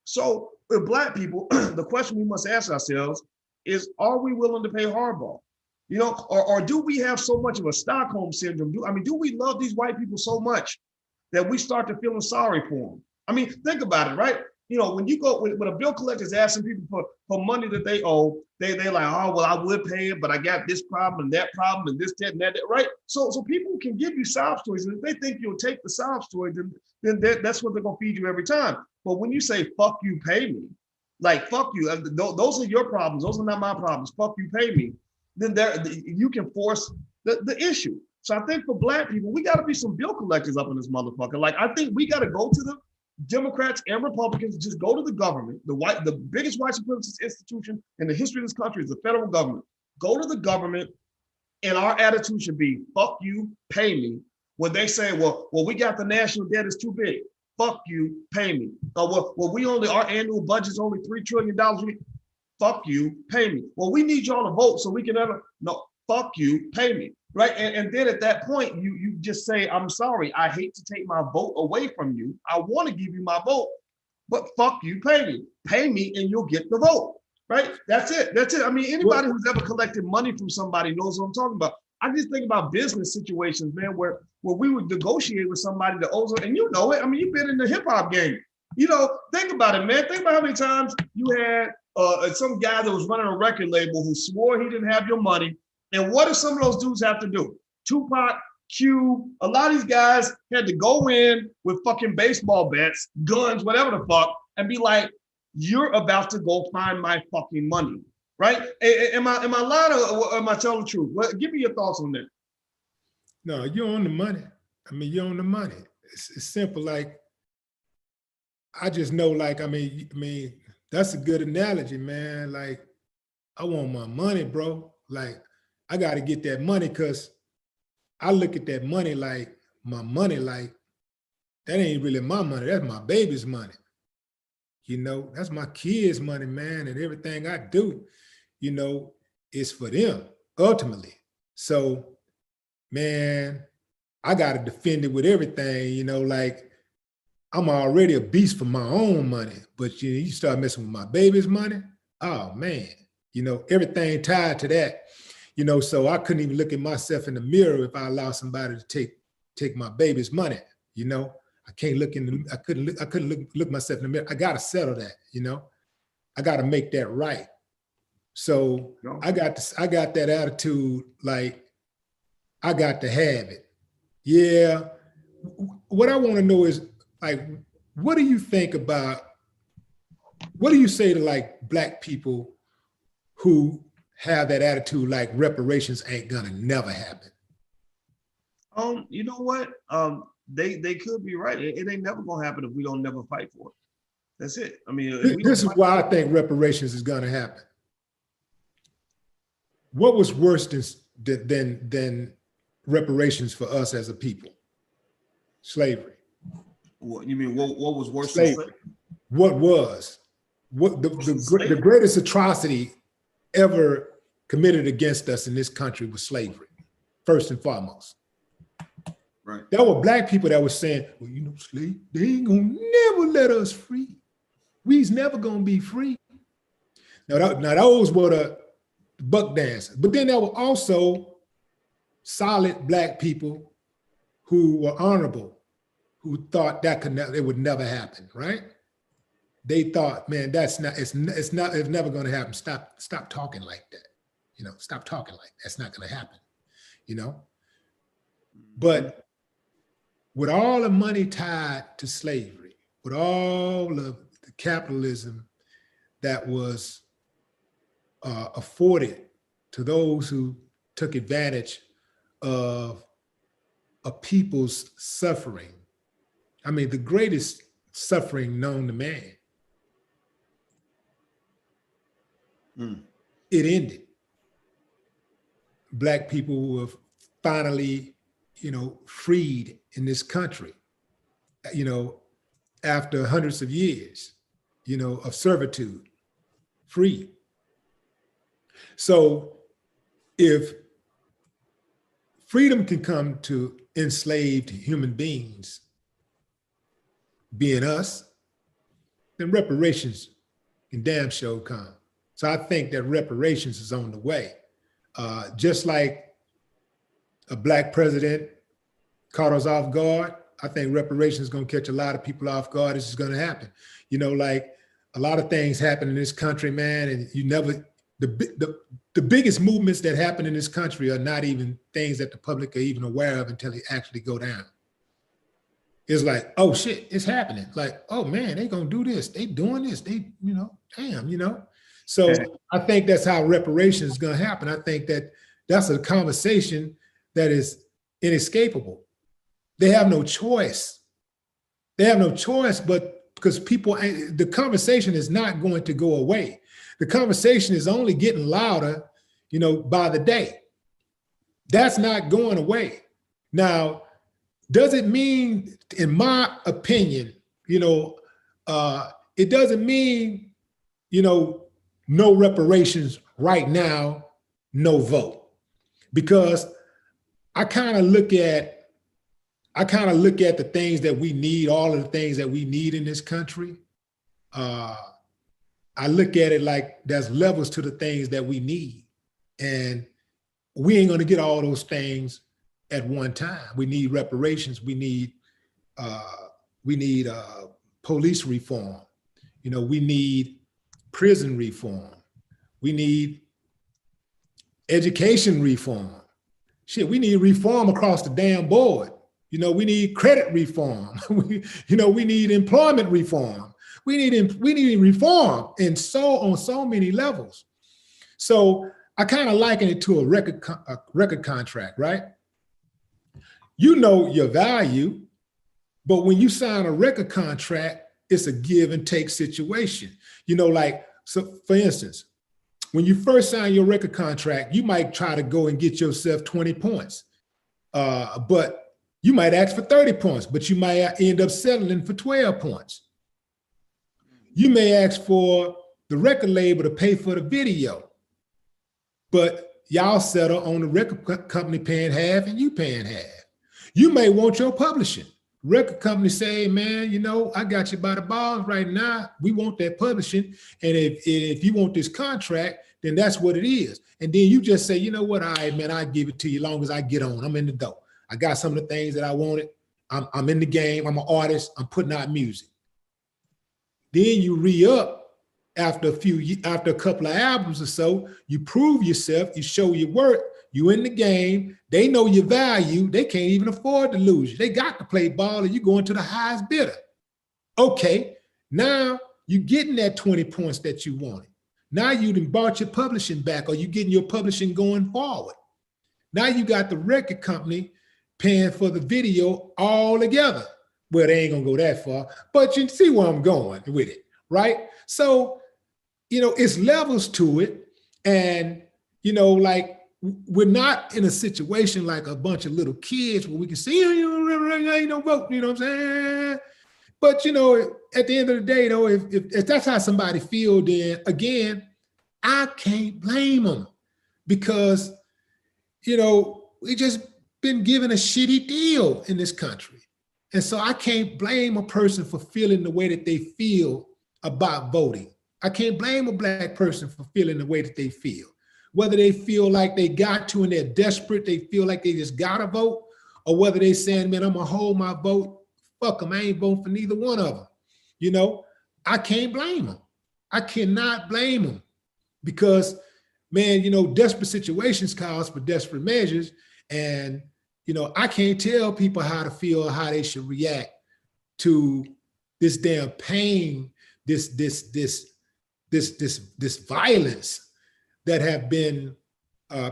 So with black people, the question we must ask ourselves is, are we willing to pay hardball? You know, or do we have so much of a Stockholm syndrome? Do we love these white people so much that we start to feeling sorry for them? I mean, think about it, right? You know, when you go, when a bill collector is asking people for money that they owe, they like, oh, well, I would pay it, but I got this problem and that problem and this, that, and that, right? So people can give you sob stories, and if they think you'll take the sob story, then that's what they're gonna feed you every time. But when you say, fuck you, pay me, like, fuck you, those are your problems, those are not my problems, fuck you, pay me, then you can force the issue. So I think for black people, we gotta be some bill collectors up in this motherfucker. Like, I think we gotta go to the Democrats and Republicans, just go to the government, the biggest white supremacist institution in the history of this country is the federal government. Go to the government, and our attitude should be, fuck you, pay me. When they say, well, we got the national debt is too big. Fuck you, pay me. Well, our annual budget's only $3 trillion. Fuck you, pay me. Well, we need y'all to vote so we can no, fuck you, pay me. Right. And then at that point, you just say, I'm sorry, I hate to take my vote away from you. I want to give you my vote, but fuck you, pay me. Pay me and you'll get the vote. Right. That's it. That's it. I mean, anybody who's ever collected money from somebody knows what I'm talking about. I just think about business situations, man, where we would negotiate with somebody that owes them, and you know it. I mean, you've been in the hip hop game. You know, think about it, man. Think about how many times you had some guy that was running a record label who swore he didn't have your money. And what do some of those dudes have to do? Tupac, Q, a lot of these guys had to go in with fucking baseball bats, guns, whatever the fuck, and be like, you're about to go find my fucking money, right? Am I lying or am I telling the truth? Well, give me your thoughts on that. No, you're on the money. I mean, you're on the money. It's simple. Like, I just know, like, I mean, that's a good analogy, man. Like, I want my money, bro. Like, I got to get that money, because I look at that money like my money, like that ain't really my money. That's my baby's money. You know, that's my kids' money, man. And everything I do, you know, is for them ultimately. So, man, I got to defend it with everything, you know, like I'm already a beast for my own money, but you start messing with my baby's money. Oh man, you know, everything tied to that. You know, so I couldn't even look at myself in the mirror if I allowed somebody to take my baby's money. You know, I can't look in the, I couldn't look myself in the mirror. I got to settle that. You know, I got to make that right. So no. I got that attitude. Like, I got to have it. Yeah. What I want to know is, like, what do you think about? What do you say to like Black people who have that attitude, like reparations ain't gonna never happen? You know what? They could be right. It ain't never gonna happen if we don't never fight for it. That's it. I mean, this is why I think reparations is gonna happen. What was worse than reparations for us as a people? Slavery. What you mean? What was worse slavery. Than slavery? What was the greatest atrocity ever committed against us in this country was slavery, first and foremost. Right. There were Black people that were saying, well, you know, slave, they ain't gonna never let us free. We's never gonna be free. Now those were the buck dancers, but then there were also solid Black people who were honorable, who thought that it would never happen, right? They thought, man, it's never gonna happen. Stop talking like that. You know, stop talking like that. That's not gonna happen, you know? But with all the money tied to slavery, with all of the capitalism that was afforded to those who took advantage of a people's suffering, I mean, the greatest suffering known to man, it ended. Black people were finally, you know, freed in this country, you know, after hundreds of years, you know, of servitude, free. So if freedom can come to enslaved human beings, being us, then reparations can damn sure come. So I think that reparations is on the way. Just like a black president caught us off guard, I think reparations is going to catch a lot of people off guard. This is going to happen. You know, like a lot of things happen in this country, man, and you never, the biggest movements that happen in this country are not even things that the public are even aware of until they actually go down. It's like, oh shit, it's happening. Like, oh man, they gonna do this. They doing this. They, you know, damn, you know. So I think that's how reparations is gonna happen. I think that that's a conversation that is inescapable. They have no choice. They have no choice, but because people, the conversation is not going to go away. The conversation is only getting louder, you know, by the day. That's not going away. Now, does it mean, in my opinion, you know, it doesn't mean, you know, no reparations right now, no vote. Because I kind of look at the things that we need, all of the things that we need in this country. I look at it like there's levels to the things that we need. And we ain't gonna get all those things at one time. We need reparations. We need police reform. You know, we need prison reform. We need education reform. Shit, we need reform across the damn board. You know, we need credit reform. We need employment reform. We need reform on so many levels. So I kind of liken it to a record contract, right? You know your value, but when you sign a record contract, it's a give and take situation. You know, like, so for instance, when you first sign your record contract, you might try to go and get yourself 20 points, but you might ask for 30 points, but you might end up settling for 12 points. You may ask for the record label to pay for the video, but y'all settle on the record company paying half and you paying half. You may want your publishing. Record company say, man, you know, I got you by the balls right now. We want that publishing. And if you want this contract, then that's what it is. And then you just say, you know what, all right, man, I'll give it to you as long as I get on. I'm in the door. I got some of the things that I wanted. I'm in the game. I'm an artist. I'm putting out music. Then you re-up after a couple of albums or so. You prove yourself. You show your work. You in the game. They know your value. They can't even afford to lose you. They got to play ball, and you going to the highest bidder. Okay, now you getting that 20 points that you wanted. Now you done bought your publishing back, or you getting your publishing going forward. Now you got the record company paying for the video all together. Well, they ain't gonna go that far, but you see where I'm going with it, right? So, you know, it's levels to it. And, you know, like, we're not in a situation like a bunch of little kids where we can say, you ain't no vote, you know what I'm saying? But, you know, at the end of the day, though, if that's how somebody feels, then again, I can't blame them, because, you know, we just been given a shitty deal in this country. And so I can't blame a person for feeling the way that they feel about voting. I can't blame a Black person for feeling the way that they feel. Whether they feel like they got to and they're desperate, they feel like they just gotta vote, or whether they saying, man, I'm gonna hold my vote, fuck them, I ain't voting for neither one of them. You know, I can't blame them. I cannot blame them, because, man, you know, desperate situations calls for desperate measures. And, you know, I can't tell people how to feel or how they should react to this damn pain, this violence that have been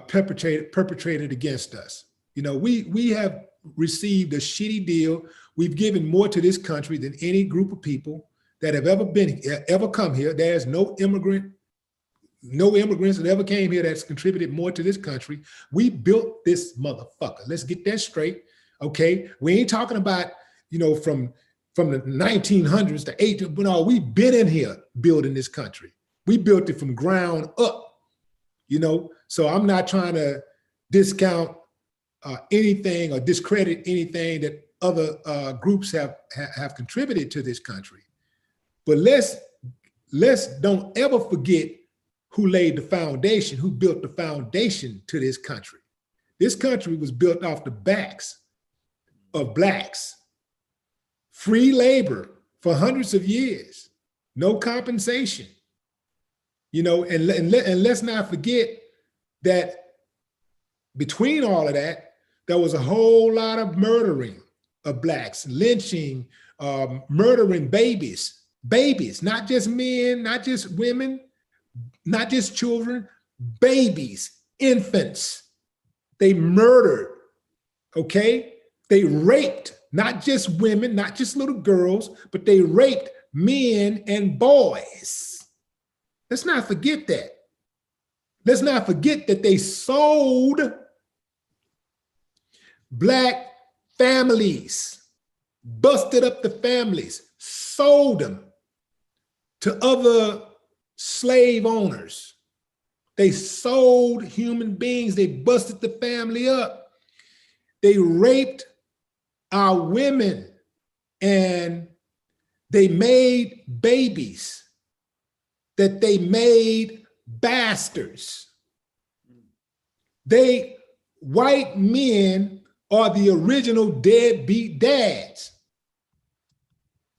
perpetrated against us. You know, we have received a shitty deal. We've given more to this country than any group of people that have ever come here. There's no immigrants that ever came here that's contributed more to this country. We built this motherfucker. Let's get that straight, okay? We ain't talking about, you know, from the 1900s to 1800s, but no, we've been in here building this country. We built it from ground up. So I'm not trying to discount anything or discredit anything that other groups have contributed to this country. But let's don't ever forget who laid the foundation, who built the foundation to this country. This country was built off the backs of Blacks, free labor for hundreds of years, no compensation, and let's not forget that between all of that, there was a whole lot of murdering of Blacks, lynching, murdering babies, not just men, not just women, not just children, babies, infants. They murdered, okay? They raped, not just women, not just little girls, but they raped men and boys. Let's not forget that. Let's not forget that they sold Black families, busted up the families, sold them to other slave owners. They sold human beings. They busted the family up. They raped our women and they made babies that they made bastards. White men are the original deadbeat dads.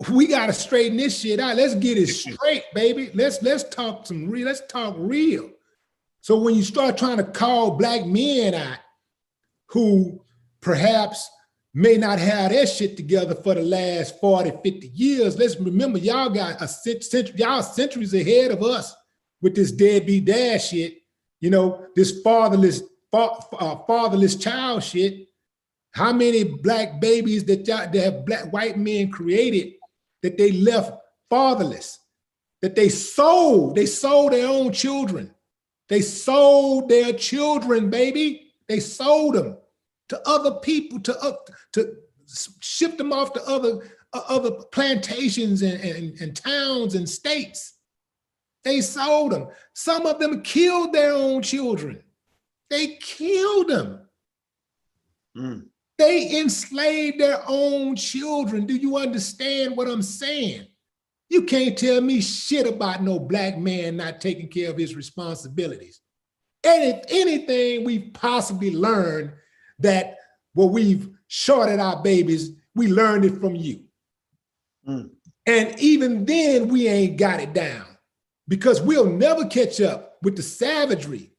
We got to straighten this shit out. Let's get it straight, baby. Let's talk let's talk real. So when you start trying to call Black men out who perhaps may not have their shit together for the last 40, 50 years, let's remember y'all got y'all centuries ahead of us with this deadbeat dad shit, this fatherless child shit. How many Black babies that have Black white men created that they left fatherless, that they sold their own children. They sold their children, baby. They sold them to other people, to ship them off to other plantations and towns and states. They sold them. Some of them killed their own children. They killed them. Mm. They enslaved their own children. Do you understand what I'm saying? You can't tell me shit about no Black man not taking care of his responsibilities. Anything we've possibly learned that we've shorted our babies, we learned it from you. Mm. And even then, we ain't got it down because we'll never catch up with the savagery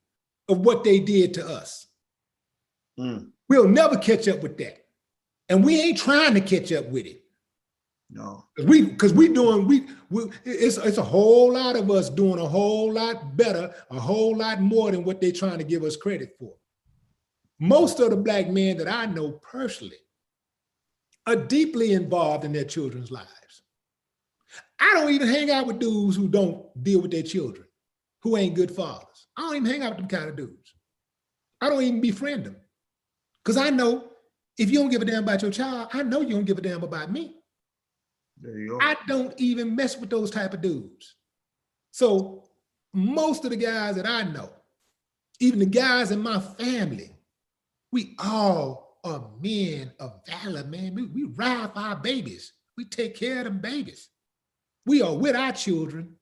of what they did to us. Mm. We'll never catch up with that. And we ain't trying to catch up with it. No. Because it's a whole lot of us doing a whole lot better, a whole lot more than what they're trying to give us credit for. Most of the Black men that I know personally are deeply involved in their children's lives. I don't even hang out with dudes who don't deal with their children, who ain't good fathers. I don't even hang out with them kind of dudes. I don't even befriend them. Because I know if you don't give a damn about your child, I know you don't give a damn about me. There you go. I don't even mess with those type of dudes. So most of the guys that I know, even the guys in my family, we all are men of valor, man. We ride for our babies. We take care of them babies. We are with our children.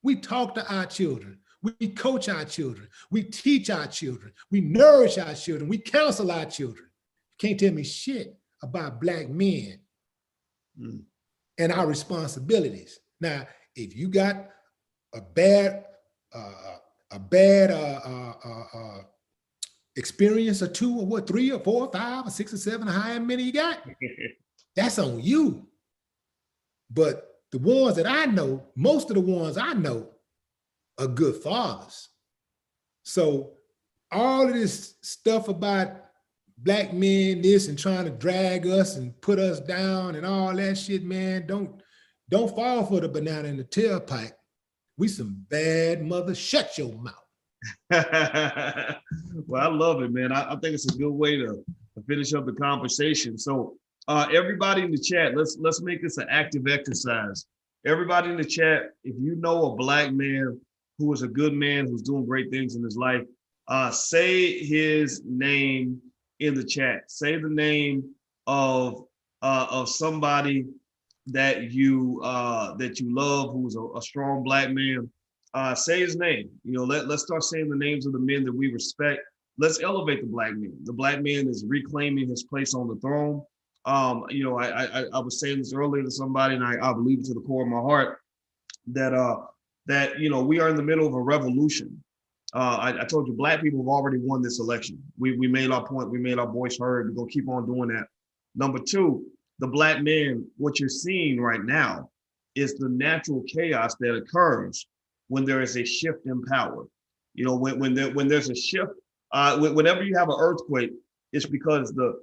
We talk to our children. We coach our children. We teach our children. We nourish our children. We counsel our children. You can't tell me shit about Black men and our responsibilities. Now, if you got a bad experience or two or what, 3 or 4 or 5 or 6 or 7 or however many you got, that's on you. But the ones that I know, most of the ones I know are good fathers. So all of this stuff about Black men, this and trying to drag us and put us down and all that shit, man, don't fall for the banana in the tailpipe. We some bad mothers. Shut your mouth. Well, I love it, man. I think it's a good way to finish up the conversation. So everybody in the chat, let's make this an active exercise. Everybody in the chat, if you know a Black man who is a good man, who's doing great things in his life, say his name in the chat. Say the name of somebody that you love, who's a strong Black man. Say his name. Let's start saying the names of the men that we respect. Let's elevate the Black man. The Black man is reclaiming his place on the throne. I was saying this earlier to somebody, and I believe it to the core of my heart that we are in the middle of a revolution. I told you, Black people have already won this election. We made our point. We made our voice heard. We're gonna keep on doing that. Number two, the Black man. What you're seeing right now is the natural chaos that occurs when there is a shift in power. When there's a shift, whenever you have an earthquake, it's because the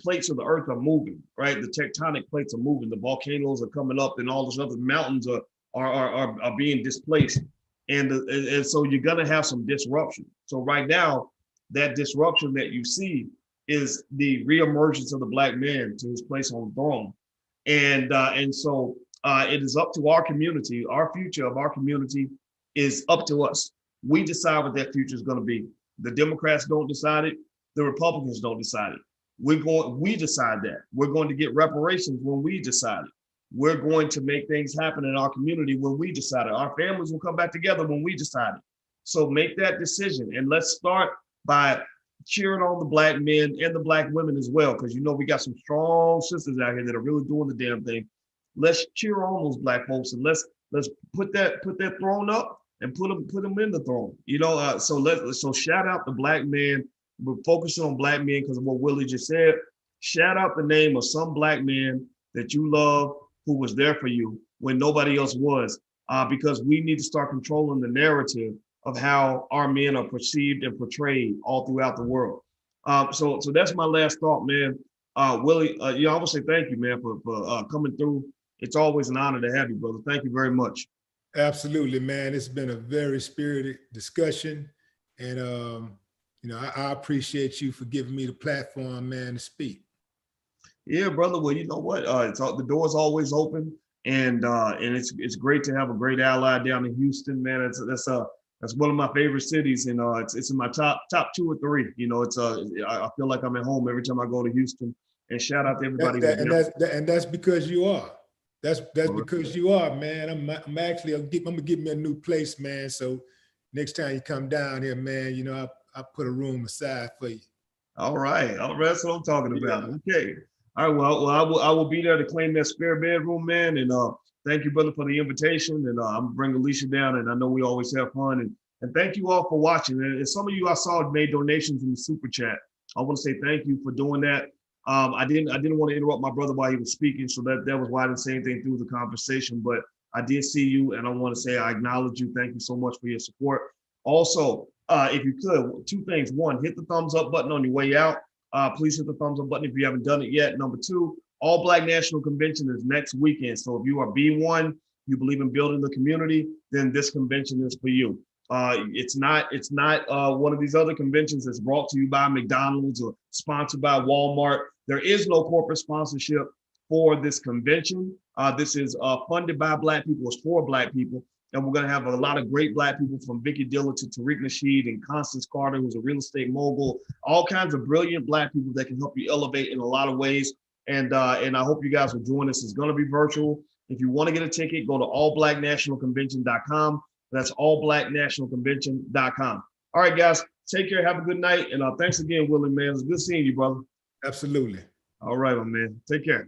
plates of the earth are moving, right? The tectonic plates are moving. The volcanoes are coming up, and all those other mountains are being displaced. And so you're gonna have some disruption. So right now, that disruption that you see is the reemergence of the Black man to his place on the throne. And so it is up to our community. Our future of our community is up to us. We decide what that future is going to be. The Democrats don't decide it. The Republicans don't decide it. We decide that. We're going to get reparations when we decide it. We're going to make things happen in our community when we decide it. Our families will come back together when we decide it. So make that decision, and let's start by cheering on the Black men and the Black women as well, because we got some strong sisters out here that are really doing the damn thing. Let's cheer on those Black folks, and let's put that throne up and put them in the throne. So shout out the Black man. We're focusing on Black men because of what Willie just said. Shout out the name of some Black man that you love who was there for you when nobody else was, because we need to start controlling the narrative of how our men are perceived and portrayed all throughout the world. So that's my last thought, man. Willie, I want to say thank you, man, for coming through. It's always an honor to have you, brother. Thank you very much. Absolutely, man. It's been a very spirited discussion, and I appreciate you for giving me the platform, man, to speak. Yeah, brother. Well, you know what? The door's always open, and it's great to have a great ally down in Houston, man. That's one of my favorite cities, and it's in my top 2 or 3. I feel like I'm at home every time I go to Houston. And shout out to everybody. And that's because you are. That's because you are, man. I'm gonna give me a new place, man. So next time you come down here, man, I put a room aside for you. All right, that's what I'm talking about. Yeah. Okay. All right. Well, I will be there to claim that spare bedroom, man. And thank you, brother, for the invitation. And I'm gonna bring Alicia down. And I know we always have fun. And thank you all for watching. And some of you I saw made donations in the super chat. I want to say thank you for doing that. I didn't want to interrupt my brother while he was speaking, so that was why I didn't say anything through the conversation. But I did see you, and I want to say I acknowledge you. Thank you so much for your support. Also, if you could, 2 things. 1, hit the thumbs up button on your way out. Please hit the thumbs up button if you haven't done it yet. Number 2, All Black National Convention is next weekend. So if you are B1, you believe in building the community, then this convention is for you. It's not one of these other conventions that's brought to you by McDonald's or sponsored by Walmart. There is no corporate sponsorship for this convention. This is funded by Black people. It's for Black people. And we're going to have a lot of great Black people, from Vicky Dillon to Tariq Nasheed and Constance Carter, who's a real estate mogul. All kinds of brilliant Black people that can help you elevate in a lot of ways. And I hope you guys will join us. It's going to be virtual. If you want to get a ticket, go to allblacknationalconvention.com. That's allblacknationalconvention.com. All right, guys, take care. Have a good night. And thanks again, Willie, man. It's good seeing you, brother. Absolutely. All right, my man. Take care.